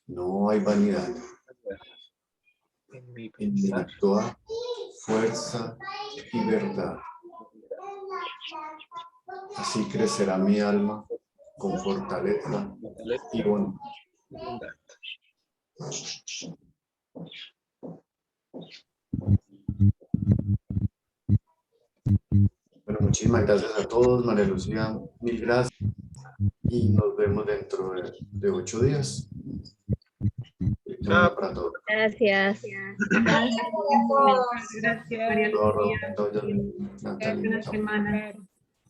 [SPEAKER 1] No hay vanidad.
[SPEAKER 10] En mi
[SPEAKER 1] En mi
[SPEAKER 10] pensar.
[SPEAKER 1] actuar, fuerza y verdad. Así crecerá mi alma con fortaleza y bondad. Bueno, muchísimas gracias a todos. María Lucía, mil gracias. Y nos vemos dentro de 8 días. Para todos.
[SPEAKER 12] Gracias.
[SPEAKER 5] Gracias, María Lucía.
[SPEAKER 1] Chao, chao.
[SPEAKER 5] Buena semana.